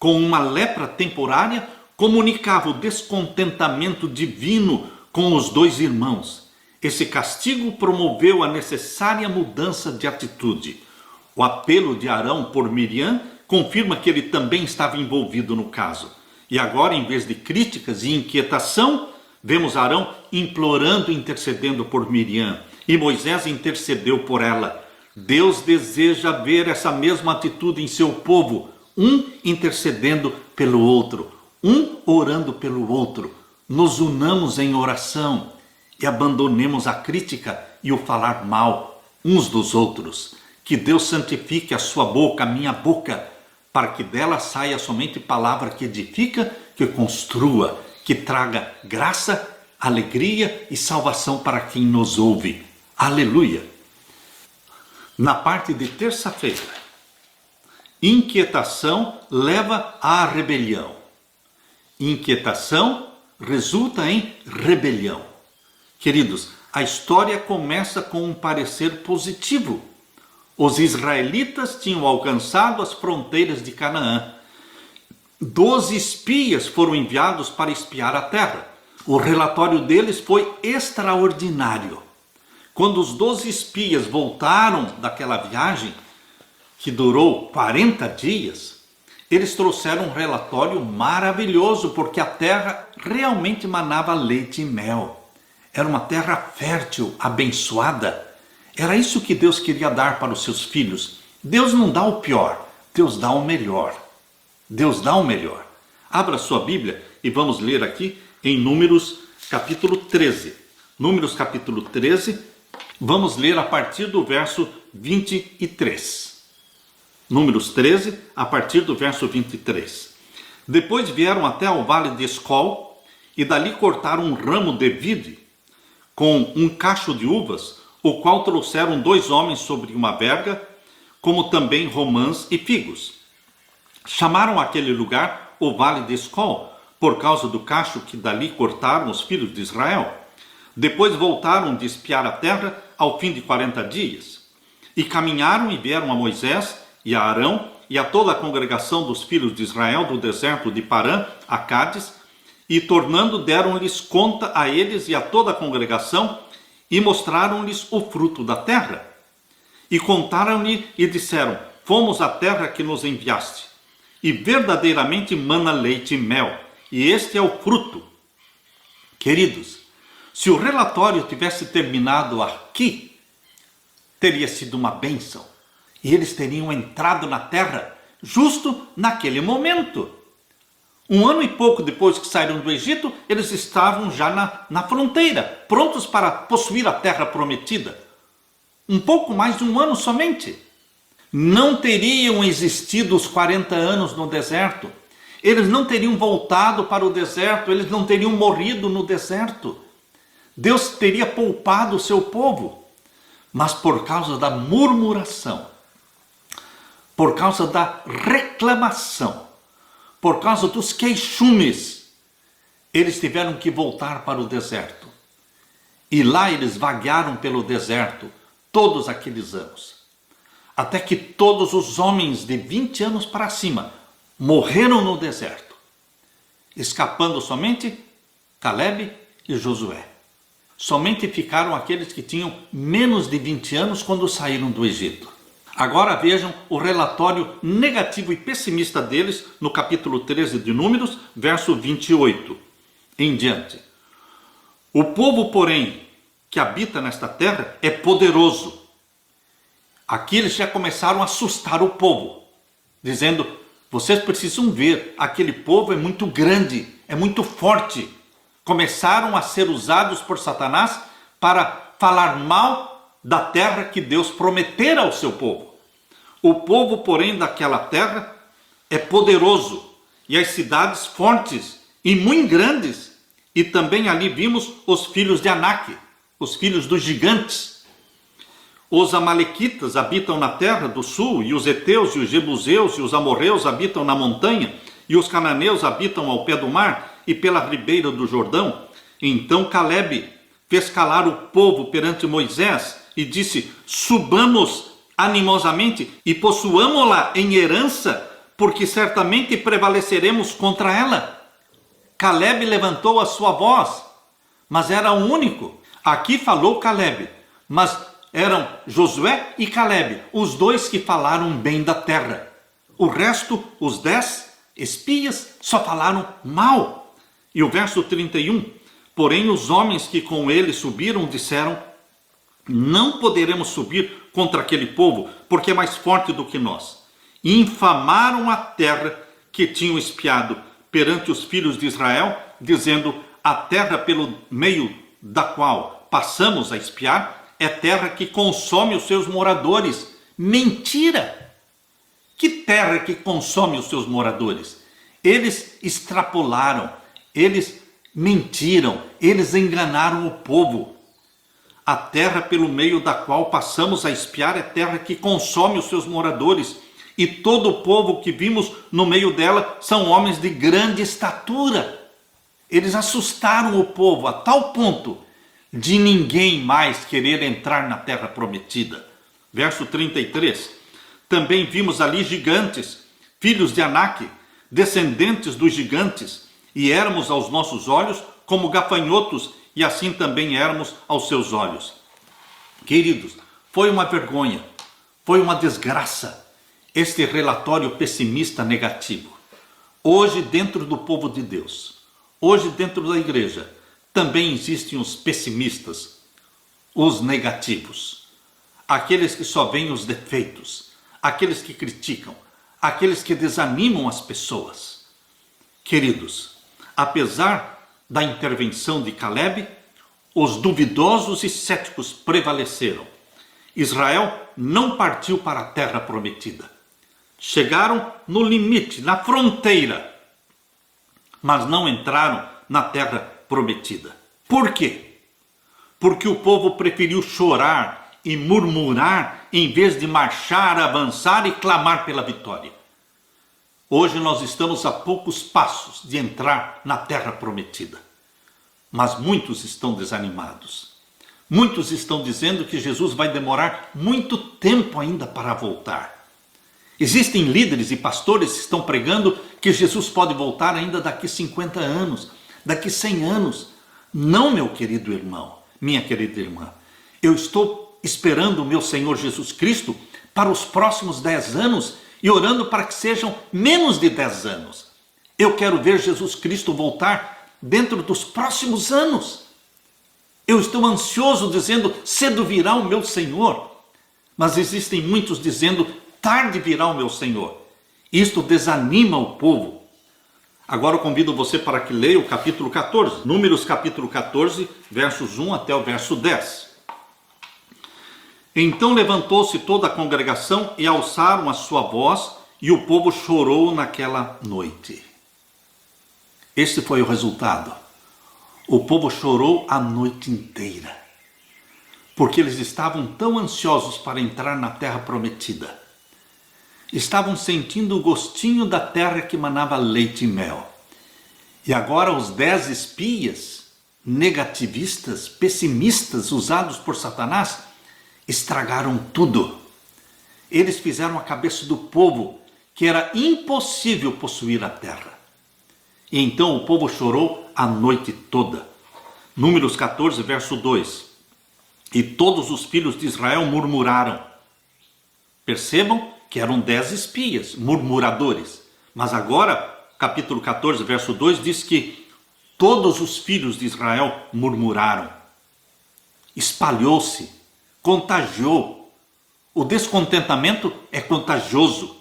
com uma lepra temporária, comunicava o descontentamento divino com os dois irmãos. Esse castigo promoveu a necessária mudança de atitude. O apelo de Arão por Miriam confirma que ele também estava envolvido no caso. E agora, em vez de críticas e inquietação, vemos Arão implorando e intercedendo por Miriam. E Moisés intercedeu por ela. Deus deseja ver essa mesma atitude em seu povo, um intercedendo pelo outro, um orando pelo outro. Nos unamos em oração e abandonemos a crítica e o falar mal uns dos outros. Que Deus santifique a sua boca, a minha boca, para que dela saia somente palavra que edifica, que construa, que traga graça, alegria e salvação para quem nos ouve. Aleluia! Na parte de terça-feira, inquietação leva à rebelião. Inquietação resulta em rebelião. Queridos, a história começa com um parecer positivo. Os israelitas tinham alcançado as fronteiras de Canaã. 12 espias foram enviados para espiar a terra. O relatório deles foi extraordinário. Quando os 12 espias voltaram daquela viagem, que durou 40 dias, eles trouxeram um relatório maravilhoso, porque a terra realmente manava leite e mel. Era uma terra fértil, abençoada. Era isso que Deus queria dar para os seus filhos. Deus não dá o pior, Deus dá o melhor. Deus dá o melhor. Abra sua Bíblia e vamos ler aqui em Números capítulo 13. Números capítulo 13, vamos ler a partir do verso 23. Números 13, a partir do verso 23. Depois vieram até ao vale de Escol e dali cortaram um ramo de vide com um cacho de uvas, o qual trouxeram 2 homens sobre uma verga, como também romãs e figos. Chamaram aquele lugar o Vale de Escol, por causa do cacho que dali cortaram os filhos de Israel. Depois voltaram de espiar a terra ao fim de 40 dias. E caminharam e vieram a Moisés e a Arão e a toda a congregação dos filhos de Israel do deserto de Parã a Cádiz, e tornando deram-lhes conta a eles e a toda a congregação, e mostraram-lhes o fruto da terra. E contaram-lhe e disseram: fomos à terra que nos enviaste, e verdadeiramente mana leite e mel, e este é o fruto. Queridos, se o relatório tivesse terminado aqui, teria sido uma bênção, e eles teriam entrado na terra justo naquele momento. 1 ano e pouco depois que saíram do Egito, eles estavam já na fronteira, prontos para possuir a terra prometida. Um pouco mais de 1 ano somente. Não teriam existido os 40 anos no deserto. Eles não teriam voltado para o deserto, eles não teriam morrido no deserto. Deus teria poupado o seu povo. Mas por causa da murmuração, por causa da reclamação, por causa dos queixumes, eles tiveram que voltar para o deserto. E lá eles vaguearam pelo deserto todos aqueles anos. Até que todos os homens de 20 anos para cima morreram no deserto, escapando somente Caleb e Josué. Somente ficaram aqueles que tinham menos de 20 anos quando saíram do Egito. Agora vejam o relatório negativo e pessimista deles no capítulo 13 de Números, verso 28 em diante. O povo, porém, que habita nesta terra é poderoso. Aqui eles já começaram a assustar o povo, dizendo: vocês precisam ver, aquele povo é muito grande, é muito forte. Começaram a ser usados por Satanás para falar mal da terra que Deus prometera ao seu povo. O povo, porém, daquela terra é poderoso, e as cidades fortes e muito grandes. E também ali vimos os filhos de Anak, os filhos dos gigantes. Os amalequitas habitam na terra do sul, e os heteus, e os jebuseus, e os amorreus habitam na montanha, e os cananeus habitam ao pé do mar, e pela ribeira do Jordão. Então Calebe fez calar o povo perante Moisés, e disse: subamos animosamente, e possuamo-la em herança, porque certamente prevaleceremos contra ela. Calebe levantou a sua voz, mas era o único. Aqui falou Calebe, mas eram Josué e Calebe, os dois que falaram bem da terra. O resto, os 10 espias, só falaram mal. E o verso 31, porém os homens que com ele subiram disseram: não poderemos subir contra aquele povo, porque é mais forte do que nós. E infamaram a terra que tinham espiado perante os filhos de Israel, dizendo: a terra pelo meio da qual passamos a espiar é terra que consome os seus moradores. Mentira! Que terra que consome os seus moradores? Eles extrapolaram, eles mentiram, eles enganaram o povo. A terra pelo meio da qual passamos a espiar é terra que consome os seus moradores, e todo o povo que vimos no meio dela são homens de grande estatura. Eles assustaram o povo a tal ponto de ninguém mais querer entrar na terra prometida. Verso 33, também vimos ali gigantes, filhos de Anak, descendentes dos gigantes, e éramos aos nossos olhos como gafanhotos, e assim também éramos aos seus olhos. Queridos, foi uma vergonha, foi uma desgraça este relatório pessimista negativo. Hoje, dentro do povo de Deus, hoje dentro da igreja, também existem os pessimistas, os negativos, aqueles que só veem os defeitos, aqueles que criticam, aqueles que desanimam as pessoas. Queridos, apesar da intervenção de Calebe, os duvidosos e céticos prevaleceram. Israel não partiu para a terra prometida. Chegaram no limite, na fronteira, mas não entraram na terra prometida. Por quê? Porque o povo preferiu chorar e murmurar em vez de marchar, avançar e clamar pela vitória. Hoje nós estamos a poucos passos de entrar na terra prometida, mas muitos estão desanimados. Muitos estão dizendo que Jesus vai demorar muito tempo ainda para voltar. Existem líderes e pastores que estão pregando que Jesus pode voltar ainda daqui 50 anos, daqui 100 anos. Não, meu querido irmão, minha querida irmã. Eu estou esperando o meu Senhor Jesus Cristo para os próximos 10 anos e orando para que sejam menos de 10 anos. Eu quero ver Jesus Cristo voltar dentro dos próximos anos. Eu estou ansioso dizendo: cedo virá o meu Senhor. Mas existem muitos dizendo: tarde virá o meu Senhor. Isto desanima o povo. Agora eu convido você para que leia o capítulo 14, Números capítulo 14, versos 1 até o verso 10. Então levantou-se toda a congregação e alçaram a sua voz, e o povo chorou naquela noite. Este foi o resultado. O povo chorou a noite inteira, porque eles estavam tão ansiosos para entrar na terra prometida. Estavam sentindo o gostinho da terra que manava leite e mel. E agora os 10 espias negativistas, pessimistas, usados por Satanás, estragaram tudo. Eles fizeram a cabeça do povo que era impossível possuir a terra. E então o povo chorou a noite toda. Números 14, verso 2. E todos os filhos de Israel murmuraram. Percebam que eram 10 espias, murmuradores. Mas agora, capítulo 14, verso 2, diz que todos os filhos de Israel murmuraram. Espalhou-se, contagiou. O descontentamento é contagioso.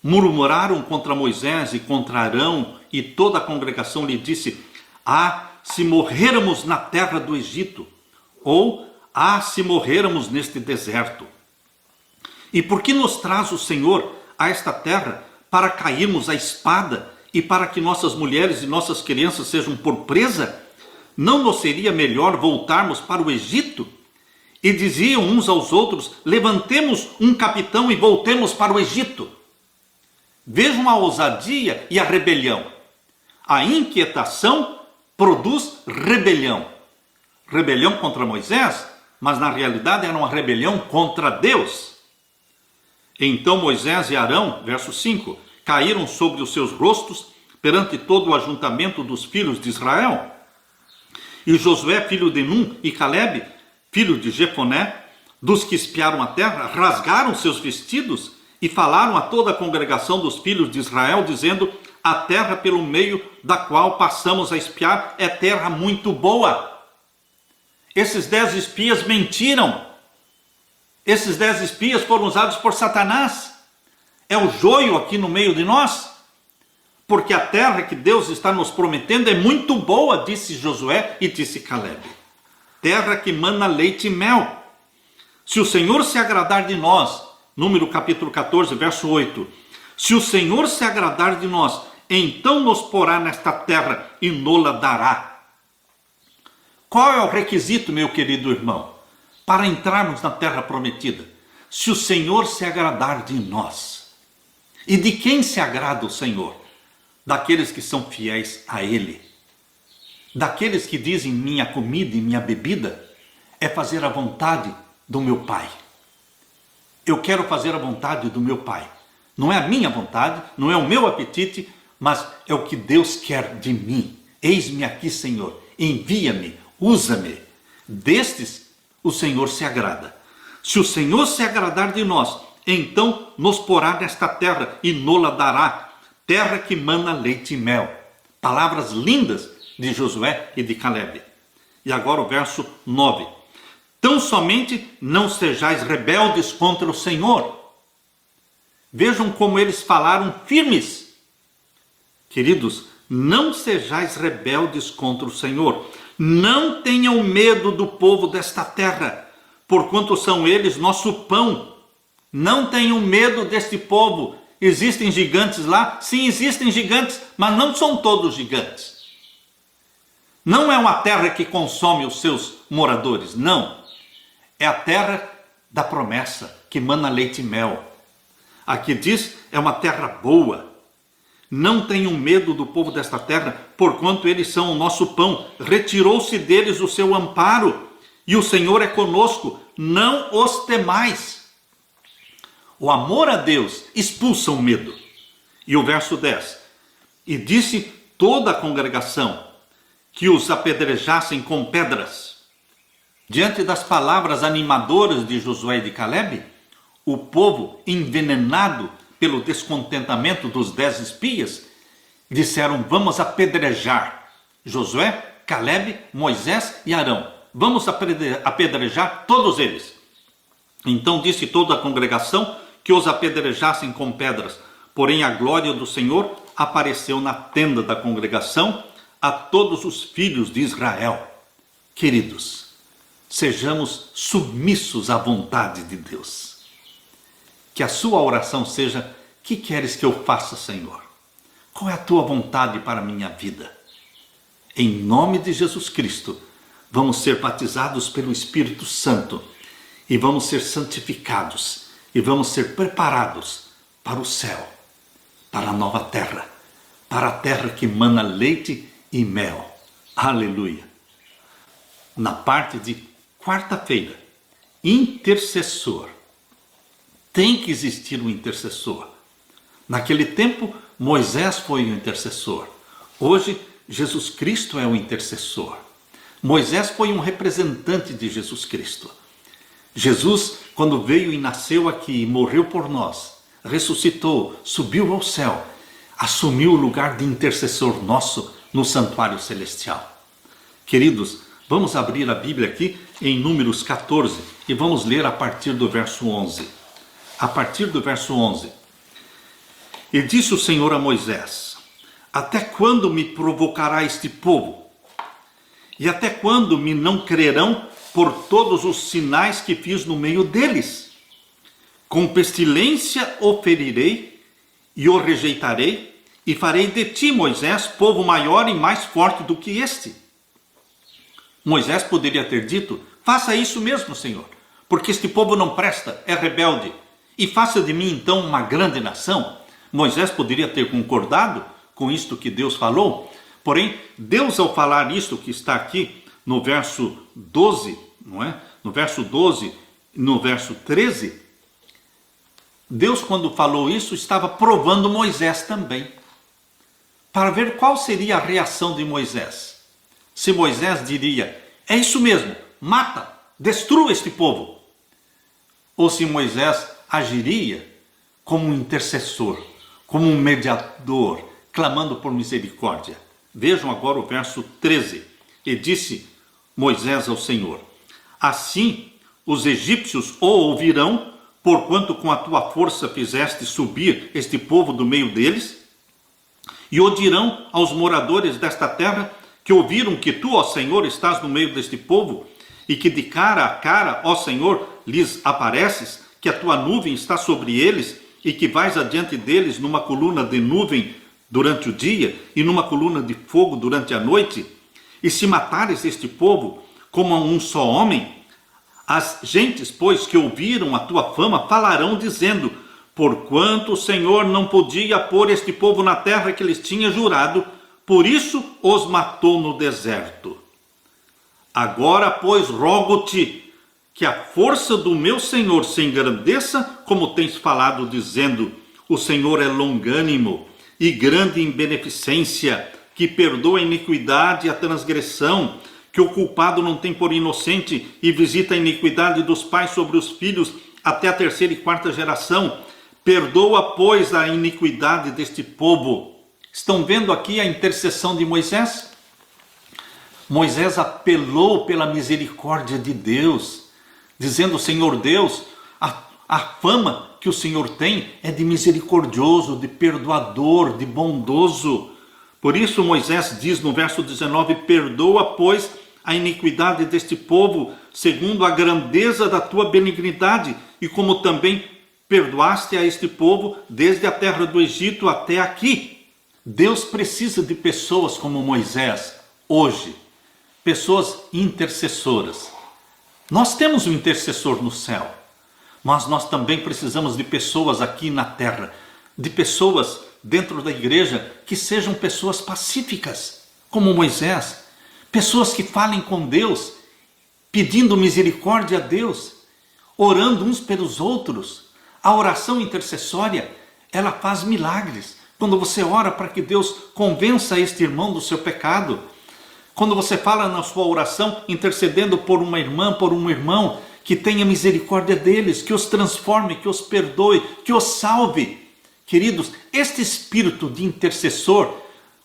Murmuraram contra Moisés e contra Arão, e toda a congregação lhe disse: ah, se morrêramos na terra do Egito, ou ah, se morrêramos neste deserto. E por que nos traz o Senhor a esta terra para cairmos à espada e para que nossas mulheres e nossas crianças sejam por presa? Não nos seria melhor voltarmos para o Egito? e diziam uns aos outros: levantemos um capitão e voltemos para o Egito. Vejam a ousadia e a rebelião. A inquietação produz rebelião. Rebelião contra Moisés, mas na realidade era uma rebelião contra Deus. Então Moisés e Arão, verso 5, caíram sobre os seus rostos perante todo o ajuntamento dos filhos de Israel. E Josué, filho de Num, e Calebe, filho de Jefoné, dos que espiaram a terra, rasgaram seus vestidos e falaram a toda a congregação dos filhos de Israel, dizendo: a terra pelo meio da qual passamos a espiar é terra muito boa. Esses 10 espias mentiram. Esses 10 espias foram usados por Satanás. É o joio aqui no meio de nós. Porque a terra que Deus está nos prometendo é muito boa, disse Josué e disse Calebe. Terra que mana leite e mel. Se o Senhor se agradar de nós, Número capítulo 14, verso 8. Se o Senhor se agradar de nós, então nos porá nesta terra e nola dará. Qual é o requisito, meu querido irmão, para entrarmos na terra prometida? Se o Senhor se agradar de nós. E de quem se agrada o Senhor? Daqueles que são fiéis a Ele. Daqueles que dizem: minha comida e minha bebida é fazer a vontade do meu Pai. Eu quero fazer a vontade do meu Pai. Não é a minha vontade, não é o meu apetite, mas é o que Deus quer de mim. Eis-me aqui, Senhor, envia-me, usa-me. Destes o Senhor se agrada. Se o Senhor se agradar de nós, então nos porá nesta terra e nola dará, terra que mana leite e mel. Palavras lindas de Josué e de Calebe. E agora o verso 9. Tão somente não sejais rebeldes contra o Senhor. Vejam como eles falaram firmes. Queridos, não sejais rebeldes contra o Senhor. Não tenham medo do povo desta terra, porquanto são eles nosso pão. Não tenham medo deste povo. Existem gigantes lá? Sim, existem gigantes, mas não são todos gigantes. Não é uma terra que consome os seus moradores, não. É a terra da promessa, que mana leite e mel. Aqui diz, é uma terra boa. Não tenham medo do povo desta terra, porquanto eles são o nosso pão. Retirou-se deles o seu amparo, e o Senhor é conosco. Não os temais. O amor a Deus expulsa o medo. E o verso 10. E disse toda a congregação que os apedrejassem com pedras. Diante das palavras animadoras de Josué e de Calebe, o povo, envenenado pelo descontentamento dos 10 espias, disseram: vamos apedrejar Josué, Calebe, Moisés e Arão. Vamos apedrejar todos eles. Então disse toda a congregação que os apedrejassem com pedras. Porém a glória do Senhor apareceu na tenda da congregação a todos os filhos de Israel. Queridos, sejamos submissos à vontade de Deus. Que a sua oração seja: que queres que eu faça, Senhor? Qual é a tua vontade para a minha vida? Em nome de Jesus Cristo, vamos ser batizados pelo Espírito Santo e vamos ser santificados e vamos ser preparados para o céu, para a nova terra, para a terra que mana leite e mel. Aleluia! Na parte de quarta-feira, intercessor. Tem que existir um intercessor. Naquele tempo, Moisés foi o intercessor. Hoje, Jesus Cristo é o intercessor. Moisés foi um representante de Jesus Cristo. Jesus, quando veio e nasceu aqui e morreu por nós, ressuscitou, subiu ao céu, assumiu o lugar de intercessor nosso no santuário celestial. Queridos, vamos abrir a Bíblia aqui em Números 14 e vamos ler a partir do verso 11. A partir do verso 11. E disse o Senhor a Moisés: até quando me provocará este povo? E até quando me não crerão por todos os sinais que fiz no meio deles? Com pestilência o ferirei e o rejeitarei, e farei de ti, Moisés, povo maior e mais forte do que este. Moisés poderia ter dito: Faça isso mesmo, Senhor, porque este povo não presta, é rebelde. E faça de mim então uma grande nação. Moisés poderia ter concordado com isto que Deus falou, porém, Deus ao falar isto que está aqui no verso 12, não é? No verso 12, no verso 13, Deus, quando falou isso, estava provando Moisés também, para ver qual seria a reação de Moisés. Se Moisés diria, é isso mesmo, mata, destrua este povo. Ou se Moisés agiria como um intercessor, como um mediador, clamando por misericórdia. Vejam agora o verso 13. E disse Moisés ao Senhor, assim os egípcios o ouvirão, porquanto com a tua força fizeste subir este povo do meio deles, e o dirão aos moradores desta terra, que ouviram que tu, ó Senhor, estás no meio deste povo, e que de cara a cara, ó Senhor, lhes apareces, que a tua nuvem está sobre eles, e que vais adiante deles numa coluna de nuvem durante o dia, e numa coluna de fogo durante a noite, e se matares este povo como a um só homem, as gentes, pois, que ouviram a tua fama, falarão dizendo, porquanto o Senhor não podia pôr este povo na terra que lhes tinha jurado, por isso os matou no deserto. Agora, pois, rogo-te que a força do meu Senhor se engrandeça, como tens falado, dizendo, o Senhor é longânimo e grande em beneficência, que perdoa a iniquidade e a transgressão, que o culpado não tem por inocente e visita a iniquidade dos pais sobre os filhos até a 3ª e 4ª geração. Perdoa, pois, a iniquidade deste povo. Estão vendo aqui a intercessão de Moisés? Moisés apelou pela misericórdia de Deus, dizendo, Senhor Deus, a fama que o Senhor tem é de misericordioso, de perdoador, de bondoso. Por isso Moisés diz no verso 19, perdoa, pois, a iniquidade deste povo, segundo a grandeza da tua benignidade, e como também perdoaste a este povo desde a terra do Egito até aqui. Deus precisa de pessoas como Moisés hoje, pessoas intercessoras. Nós temos um intercessor no céu, mas nós também precisamos de pessoas aqui na terra, de pessoas dentro da igreja que sejam pessoas pacíficas, como Moisés, pessoas que falem com Deus, pedindo misericórdia a Deus, orando uns pelos outros. A oração intercessória, ela faz milagres. Quando você ora para que Deus convença este irmão do seu pecado, quando você fala na sua oração intercedendo por uma irmã, por um irmão, que tenha misericórdia deles, que os transforme, que os perdoe, que os salve. Queridos, este espírito de intercessor,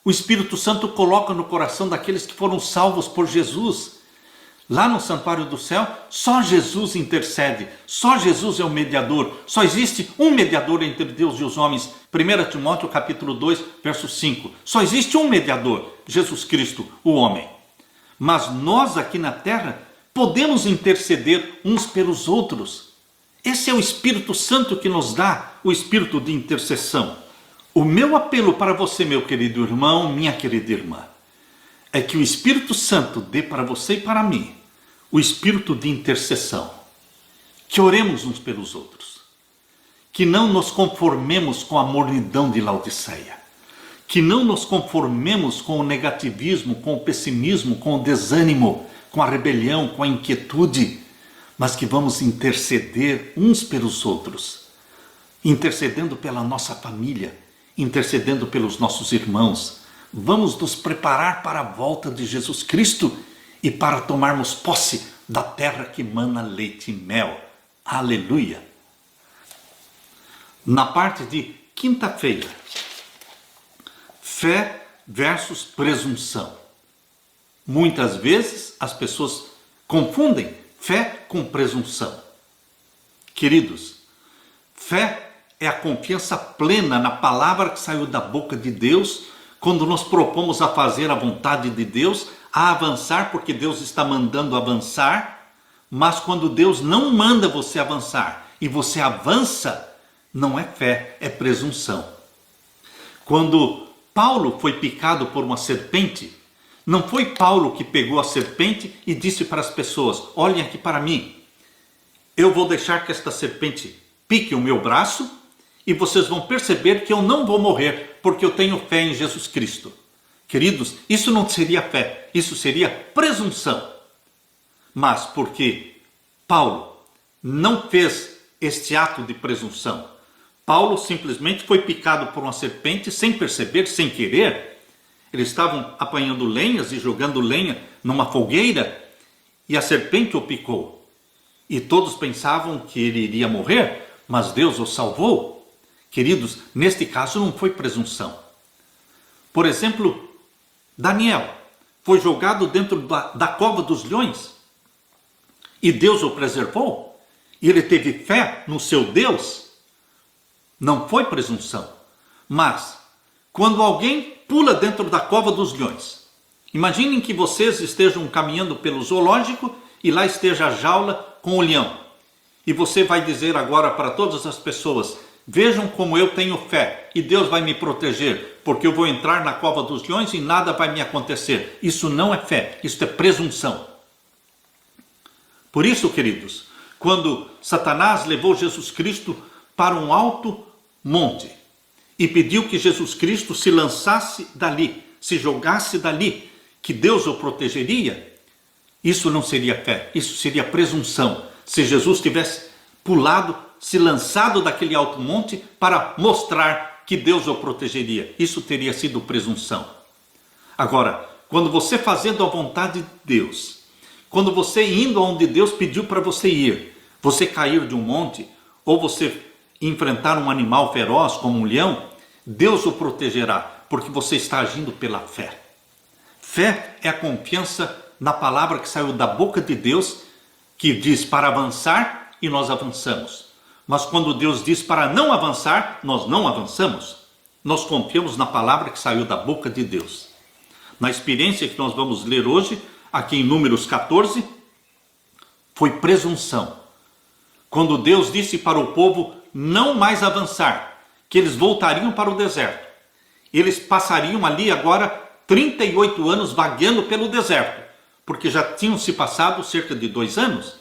o Espírito Santo coloca no coração daqueles que foram salvos por Jesus. Lá no santuário do céu, só Jesus intercede, só Jesus é o mediador, só existe um mediador entre Deus e os homens. 1 Timóteo capítulo 2, verso 5. Só existe um mediador, Jesus Cristo, o homem. Mas nós aqui na terra podemos interceder uns pelos outros. Esse é o Espírito Santo que nos dá o espírito de intercessão. O meu apelo para você, meu querido irmão, minha querida irmã, é que o Espírito Santo dê para você e para mim o espírito de intercessão. Que oremos uns pelos outros. Que não nos conformemos com a mornidão de Laodiceia. Que não nos conformemos com o negativismo, com o pessimismo, com o desânimo, com a rebelião, com a inquietude, mas que vamos interceder uns pelos outros, intercedendo pela nossa família, intercedendo pelos nossos irmãos. Vamos nos preparar para a volta de Jesus Cristo e para tomarmos posse da terra que mana leite e mel. Aleluia! Na parte de quinta-feira, fé versus presunção. Muitas vezes as pessoas confundem fé com presunção. Queridos, fé é a confiança plena na palavra que saiu da boca de Deus, quando nos propomos a fazer a vontade de Deus, a avançar porque Deus está mandando avançar, mas quando Deus não manda você avançar e você avança, não é fé, é presunção. Quando Paulo foi picado por uma serpente, Não foi Paulo que pegou a serpente e disse para as pessoas: olhem aqui para mim, eu vou deixar que esta serpente pique o meu braço e vocês vão perceber que eu não vou morrer, porque eu tenho fé em Jesus Cristo. Queridos, isso não seria fé, isso seria presunção. Mas porque Paulo não fez este ato de presunção, Paulo simplesmente foi picado por uma serpente sem perceber, sem querer. Eles estavam apanhando lenhas e jogando lenha numa fogueira e a serpente o picou. E todos pensavam que ele iria morrer, mas Deus o salvou. Queridos, neste caso não foi presunção. Por exemplo, Daniel foi jogado dentro da cova dos leões e Deus o preservou. E ele teve fé no seu Deus. Não foi presunção. Mas quando alguém pula dentro da cova dos leões, imaginem que vocês estejam caminhando pelo zoológico e lá esteja a jaula com o leão. E você vai dizer agora para todas as pessoas: vejam como eu tenho fé e Deus vai me proteger, porque eu vou entrar na cova dos leões e nada vai me acontecer. Isso não é fé, isso é presunção. Por isso, queridos, quando Satanás levou Jesus Cristo para um alto monte e pediu que Jesus Cristo se lançasse dali, se jogasse dali, que Deus o protegeria, isso não seria fé, isso seria presunção. Se Jesus tivesse pulado, se lançado daquele alto monte para mostrar que Deus o protegeria, isso teria sido presunção. Agora, quando você fazendo a vontade de Deus, quando você indo onde Deus pediu para você ir, você cair de um monte, ou você enfrentar um animal feroz como um leão, Deus o protegerá, porque você está agindo pela fé. Fé é a confiança na palavra que saiu da boca de Deus, que diz para avançar e nós avançamos. Mas quando Deus diz para não avançar, nós não avançamos. Nós confiamos na palavra que saiu da boca de Deus. Na experiência que nós vamos ler hoje, aqui em Números 14, foi presunção. Quando Deus disse para o povo não mais avançar, que eles voltariam para o deserto. Eles passariam ali agora 38 anos vagueando pelo deserto, porque já tinham se passado cerca de 2 anos,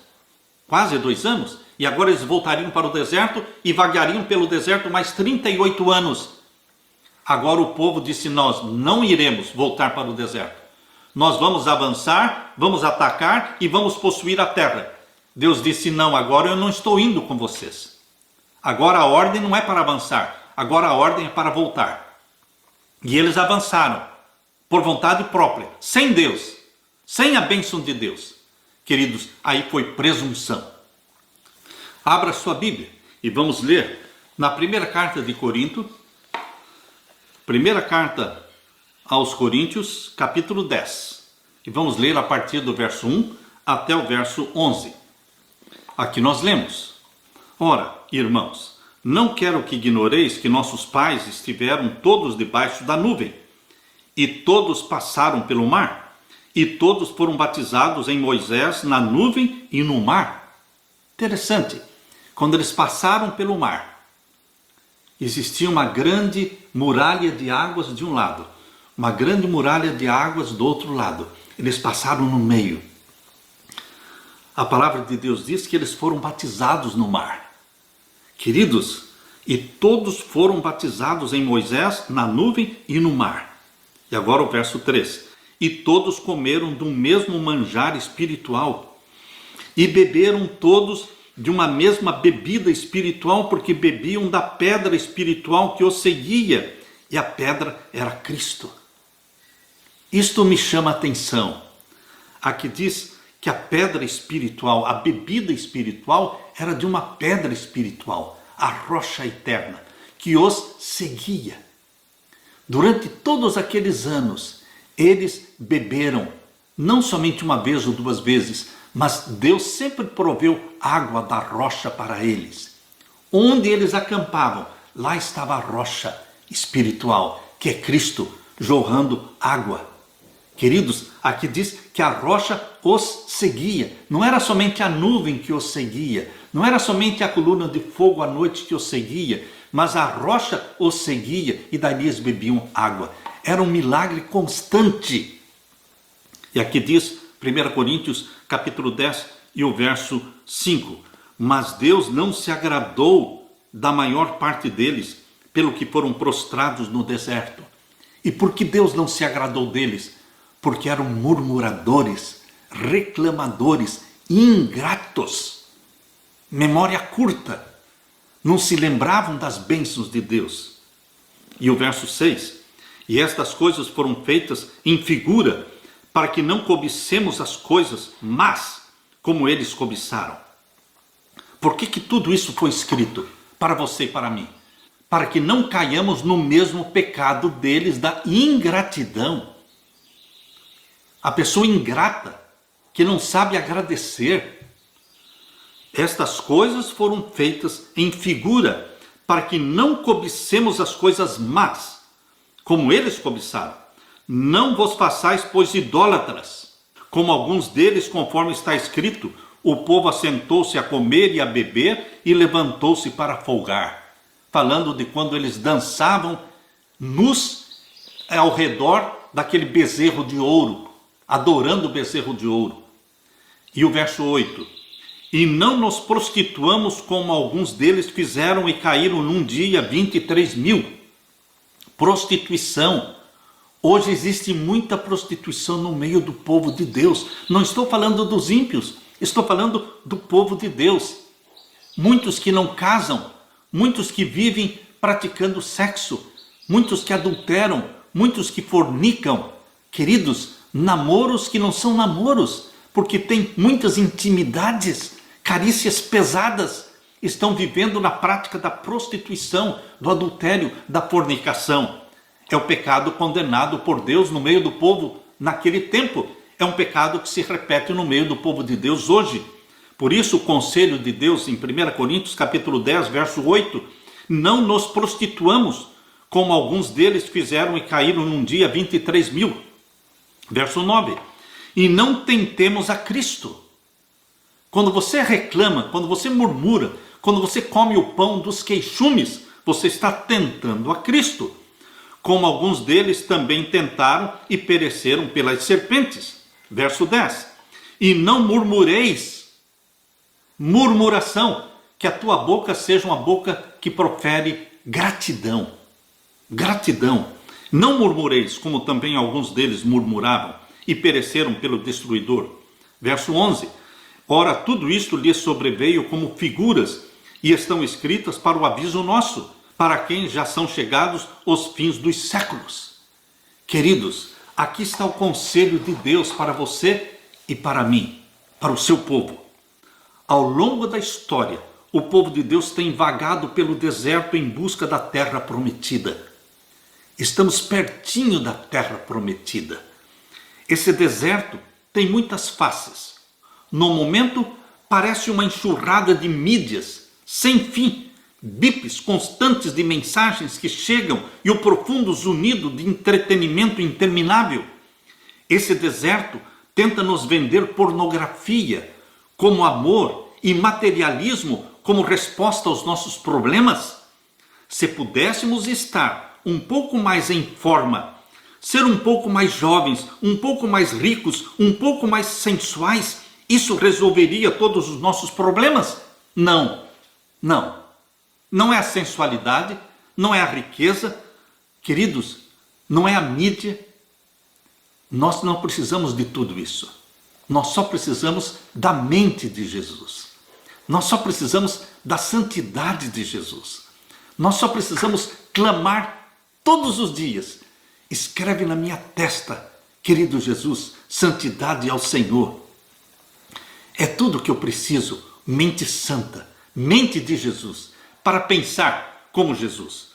quase 2 anos, e agora eles voltariam para o deserto e vagueariam pelo deserto mais 38 anos. Agora o povo disse: nós não iremos voltar para o deserto. Nós vamos avançar, vamos atacar e vamos possuir a terra. Deus disse: não, agora eu não estou indo com vocês. Agora a ordem não é para avançar, agora a ordem é para voltar. E eles avançaram, por vontade própria, sem Deus, sem a bênção de Deus. Queridos, aí foi presunção. Abra sua Bíblia e vamos ler na primeira carta de Corinto, primeira carta aos Coríntios, capítulo 10. E vamos ler a partir do verso 1 até o verso 11. Aqui nós lemos: ora, irmãos, não quero que ignoreis que nossos pais estiveram todos debaixo da nuvem, e todos passaram pelo mar, e todos foram batizados em Moisés na nuvem e no mar. Interessante, quando eles passaram pelo mar, existia uma grande muralha de águas de um lado, uma grande muralha de águas do outro lado. Eles passaram no meio. A palavra de Deus diz que eles foram batizados no mar. Queridos, e todos foram batizados em Moisés, na nuvem e no mar. E agora o verso 3. E todos comeram do mesmo manjar espiritual, e beberam todos de uma mesma bebida espiritual, porque bebiam da pedra espiritual que os seguia, e a pedra era Cristo. Isto me chama a atenção. Aqui diz que a pedra espiritual, a bebida espiritual, era de uma pedra espiritual, a rocha eterna, que os seguia. Durante todos aqueles anos, eles beberam, não somente uma vez ou 2 vezes, mas Deus sempre proveu água da rocha para eles. Onde eles acampavam, lá estava a rocha espiritual, que é Cristo, jorrando água. Queridos, aqui diz que a rocha os seguia. Não era somente a nuvem que os seguia, não era somente a coluna de fogo à noite que os seguia, mas a rocha os seguia e dali eles bebiam água. Era um milagre constante. E aqui diz 1 Coríntios capítulo 10 e o verso 5. Mas Deus não se agradou da maior parte deles, pelo que foram prostrados no deserto. E por que Deus não se agradou deles? Porque eram murmuradores, reclamadores, ingratos, memória curta, não se lembravam das bênçãos de Deus. E o verso 6, e estas coisas foram feitas em figura, para que não cobicemos as coisas, mas como eles cobiçaram. Por que tudo isso foi escrito? Para você e para mim. Para que não caiamos no mesmo pecado deles, da ingratidão. A pessoa ingrata, que não sabe agradecer. Estas coisas foram feitas em figura, para que não cobicemos as coisas más, como eles cobiçaram. Não vos façais, pois, idólatras, como alguns deles, conforme está escrito, o povo assentou-se a comer e a beber e levantou-se para folgar. Falando de quando eles dançavam nus ao redor daquele bezerro de ouro, adorando o bezerro de ouro. E o verso 8. E não nos prostituamos como alguns deles fizeram e caíram num dia 23.000. Prostituição. Hoje existe muita prostituição no meio do povo de Deus. Não estou falando dos ímpios, estou falando do povo de Deus. Muitos que não casam, muitos que vivem praticando sexo, muitos que adulteram, muitos que fornicam. Queridos, namoros que não são namoros, porque tem muitas intimidades, carícias pesadas, estão vivendo na prática da prostituição, do adultério, da fornicação. É o pecado condenado por Deus no meio do povo naquele tempo. É um pecado que se repete no meio do povo de Deus hoje. Por isso o conselho de Deus em 1 Coríntios capítulo 10, verso 8, não nos prostituamos, como alguns deles fizeram e caíram num dia 23.000. Verso 9, e não tentemos a Cristo. Quando você reclama, quando você murmura, quando você come o pão dos queixumes, você está tentando a Cristo. Como alguns deles também tentaram e pereceram pelas serpentes. Verso 10. E não murmureis. Murmuração. Que a tua boca seja uma boca que profere gratidão. Gratidão. Não murmureis, como também alguns deles murmuravam e pereceram pelo destruidor. Verso 11. Ora, tudo isto lhes sobreveio como figuras e estão escritas para o aviso nosso, para quem já são chegados os fins dos séculos. Queridos, aqui está o conselho de Deus para você e para mim, para o seu povo. Ao longo da história, o povo de Deus tem vagado pelo deserto em busca da terra prometida. Estamos pertinho da terra prometida. Esse deserto tem muitas faces. No momento, parece uma enxurrada de mídias, sem fim, bips constantes de mensagens que chegam e o profundo zunido de entretenimento interminável. Esse deserto tenta nos vender pornografia como amor e materialismo como resposta aos nossos problemas. Se pudéssemos estar um pouco mais em forma, ser um pouco mais jovens, um pouco mais ricos, um pouco mais sensuais, isso resolveria todos os nossos problemas? Não, não. Não é a sensualidade, não é a riqueza, queridos, não é a mídia. Nós não precisamos de tudo isso. Nós só precisamos da mente de Jesus. Nós só precisamos da santidade de Jesus. Nós só precisamos clamar todos os dias. Escreve na minha testa, querido Jesus, santidade ao Senhor. É tudo que eu preciso, mente santa, mente de Jesus, para pensar como Jesus.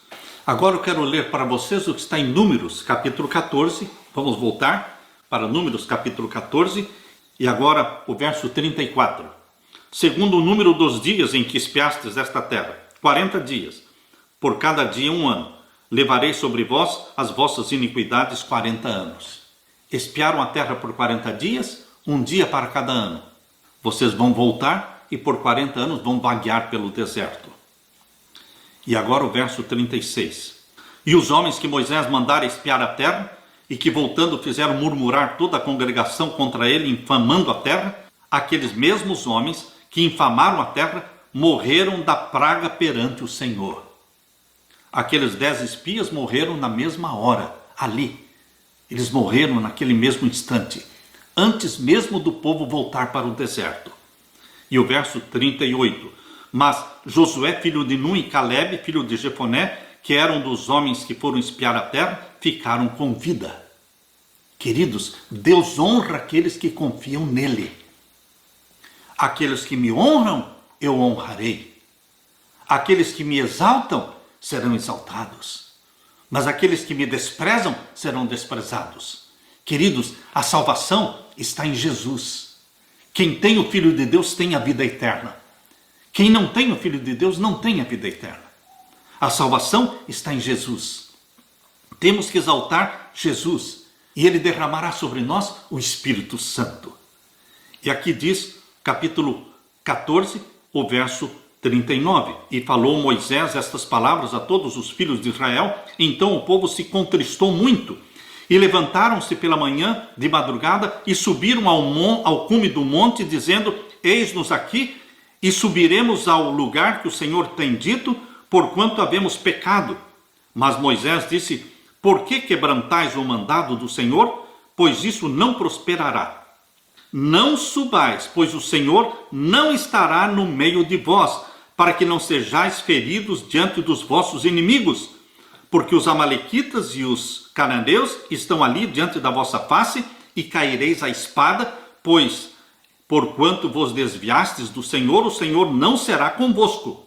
Agora eu quero ler para vocês o que está em Números, capítulo 14. Vamos voltar para Números, capítulo 14, e agora o verso 34. Segundo o número dos dias em que espiastes esta terra, 40 dias, por cada dia 1 ano, levarei sobre vós as vossas iniquidades 40 anos. Espiaram a terra por 40 dias, um dia para cada ano. Vocês vão voltar e por 40 anos vão vaguear pelo deserto. E agora o verso 36. E os homens que Moisés mandara espiar a terra, e que voltando fizeram murmurar toda a congregação contra ele, infamando a terra, aqueles mesmos homens que infamaram a terra morreram da praga perante o Senhor. Aqueles 10 espias morreram na mesma hora, ali. Eles morreram naquele mesmo instante, antes mesmo do povo voltar para o deserto. E o verso 38, mas Josué, filho de Nun, e Calebe, filho de Jefoné, que eram dos homens que foram espiar a terra, ficaram com vida. Queridos, Deus honra aqueles que confiam nele. Aqueles que me honram, eu honrarei. Aqueles que me exaltam, serão exaltados. Mas aqueles que me desprezam, serão desprezados. Queridos, a salvação está em Jesus. Quem tem o Filho de Deus tem a vida eterna. Quem não tem o Filho de Deus não tem a vida eterna. A salvação está em Jesus. Temos que exaltar Jesus, e ele derramará sobre nós o Espírito Santo. E aqui diz, capítulo 14, o verso 39. E falou Moisés estas palavras a todos os filhos de Israel. Então o povo se contristou muito, e levantaram-se pela manhã de madrugada, e subiram ao cume do monte, dizendo: eis-nos aqui, e subiremos ao lugar que o Senhor tem dito, porquanto havemos pecado. Mas Moisés disse: por que quebrantais o mandado do Senhor? Pois isso não prosperará. Não subais, pois o Senhor não estará no meio de vós, para que não sejais feridos diante dos vossos inimigos. Porque os amalequitas e os cananeus estão ali diante da vossa face, e caireis à espada, pois, porquanto vos desviastes do Senhor, o Senhor não será convosco.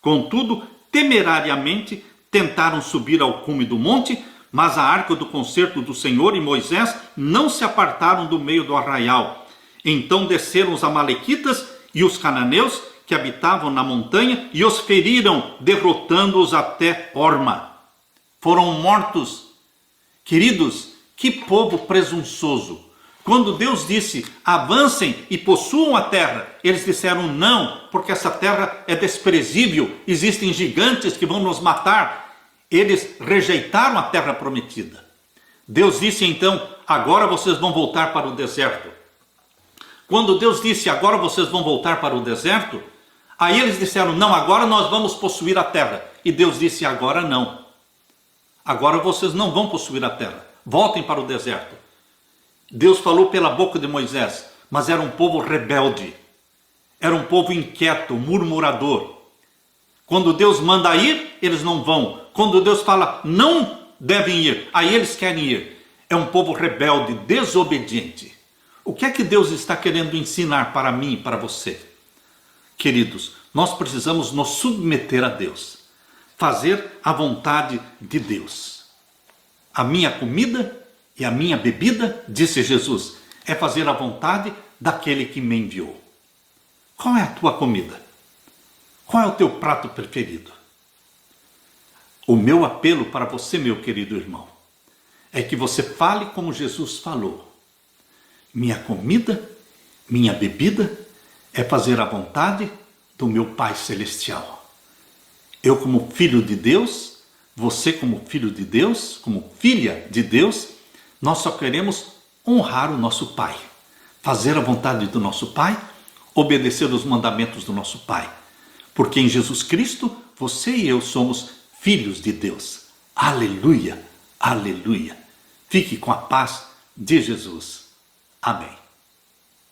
Contudo, temerariamente tentaram subir ao cume do monte, mas a arca do concerto do Senhor e Moisés não se apartaram do meio do arraial. Então desceram os amalequitas e os cananeus que habitavam na montanha e os feriram, derrotando-os até Horma. Foram mortos. Queridos, que povo presunçoso! Quando Deus disse: avancem e possuam a terra, eles disseram não, porque essa terra é desprezível, existem gigantes que vão nos matar. Eles rejeitaram a terra prometida. Deus disse então: agora vocês vão voltar para o deserto. Quando Deus disse: agora vocês vão voltar para o deserto, aí eles disseram: não, agora nós vamos possuir a terra. E Deus disse: agora não. Agora vocês não vão possuir a terra. Voltem para o deserto. Deus falou pela boca de Moisés, mas era um povo rebelde. Era um povo inquieto, murmurador. Quando Deus manda ir, eles não vão. Quando Deus fala não devem ir, aí eles querem ir. É um povo rebelde, desobediente. O que é que Deus está querendo ensinar para mim e para você? Queridos, nós precisamos nos submeter a Deus. Fazer a vontade de Deus. A minha comida e a minha bebida, disse Jesus, é fazer a vontade daquele que me enviou. Qual é a tua comida? Qual é o teu prato preferido? O meu apelo para você, meu querido irmão, é que você fale como Jesus falou. Minha comida, minha bebida é fazer a vontade do meu Pai Celestial. Eu como filho de Deus, você como filho de Deus, como filha de Deus, nós só queremos honrar o nosso Pai, fazer a vontade do nosso Pai, obedecer os mandamentos do nosso Pai. Porque em Jesus Cristo, você e eu somos filhos de Deus. Aleluia, aleluia. Fique com a paz de Jesus. Amém.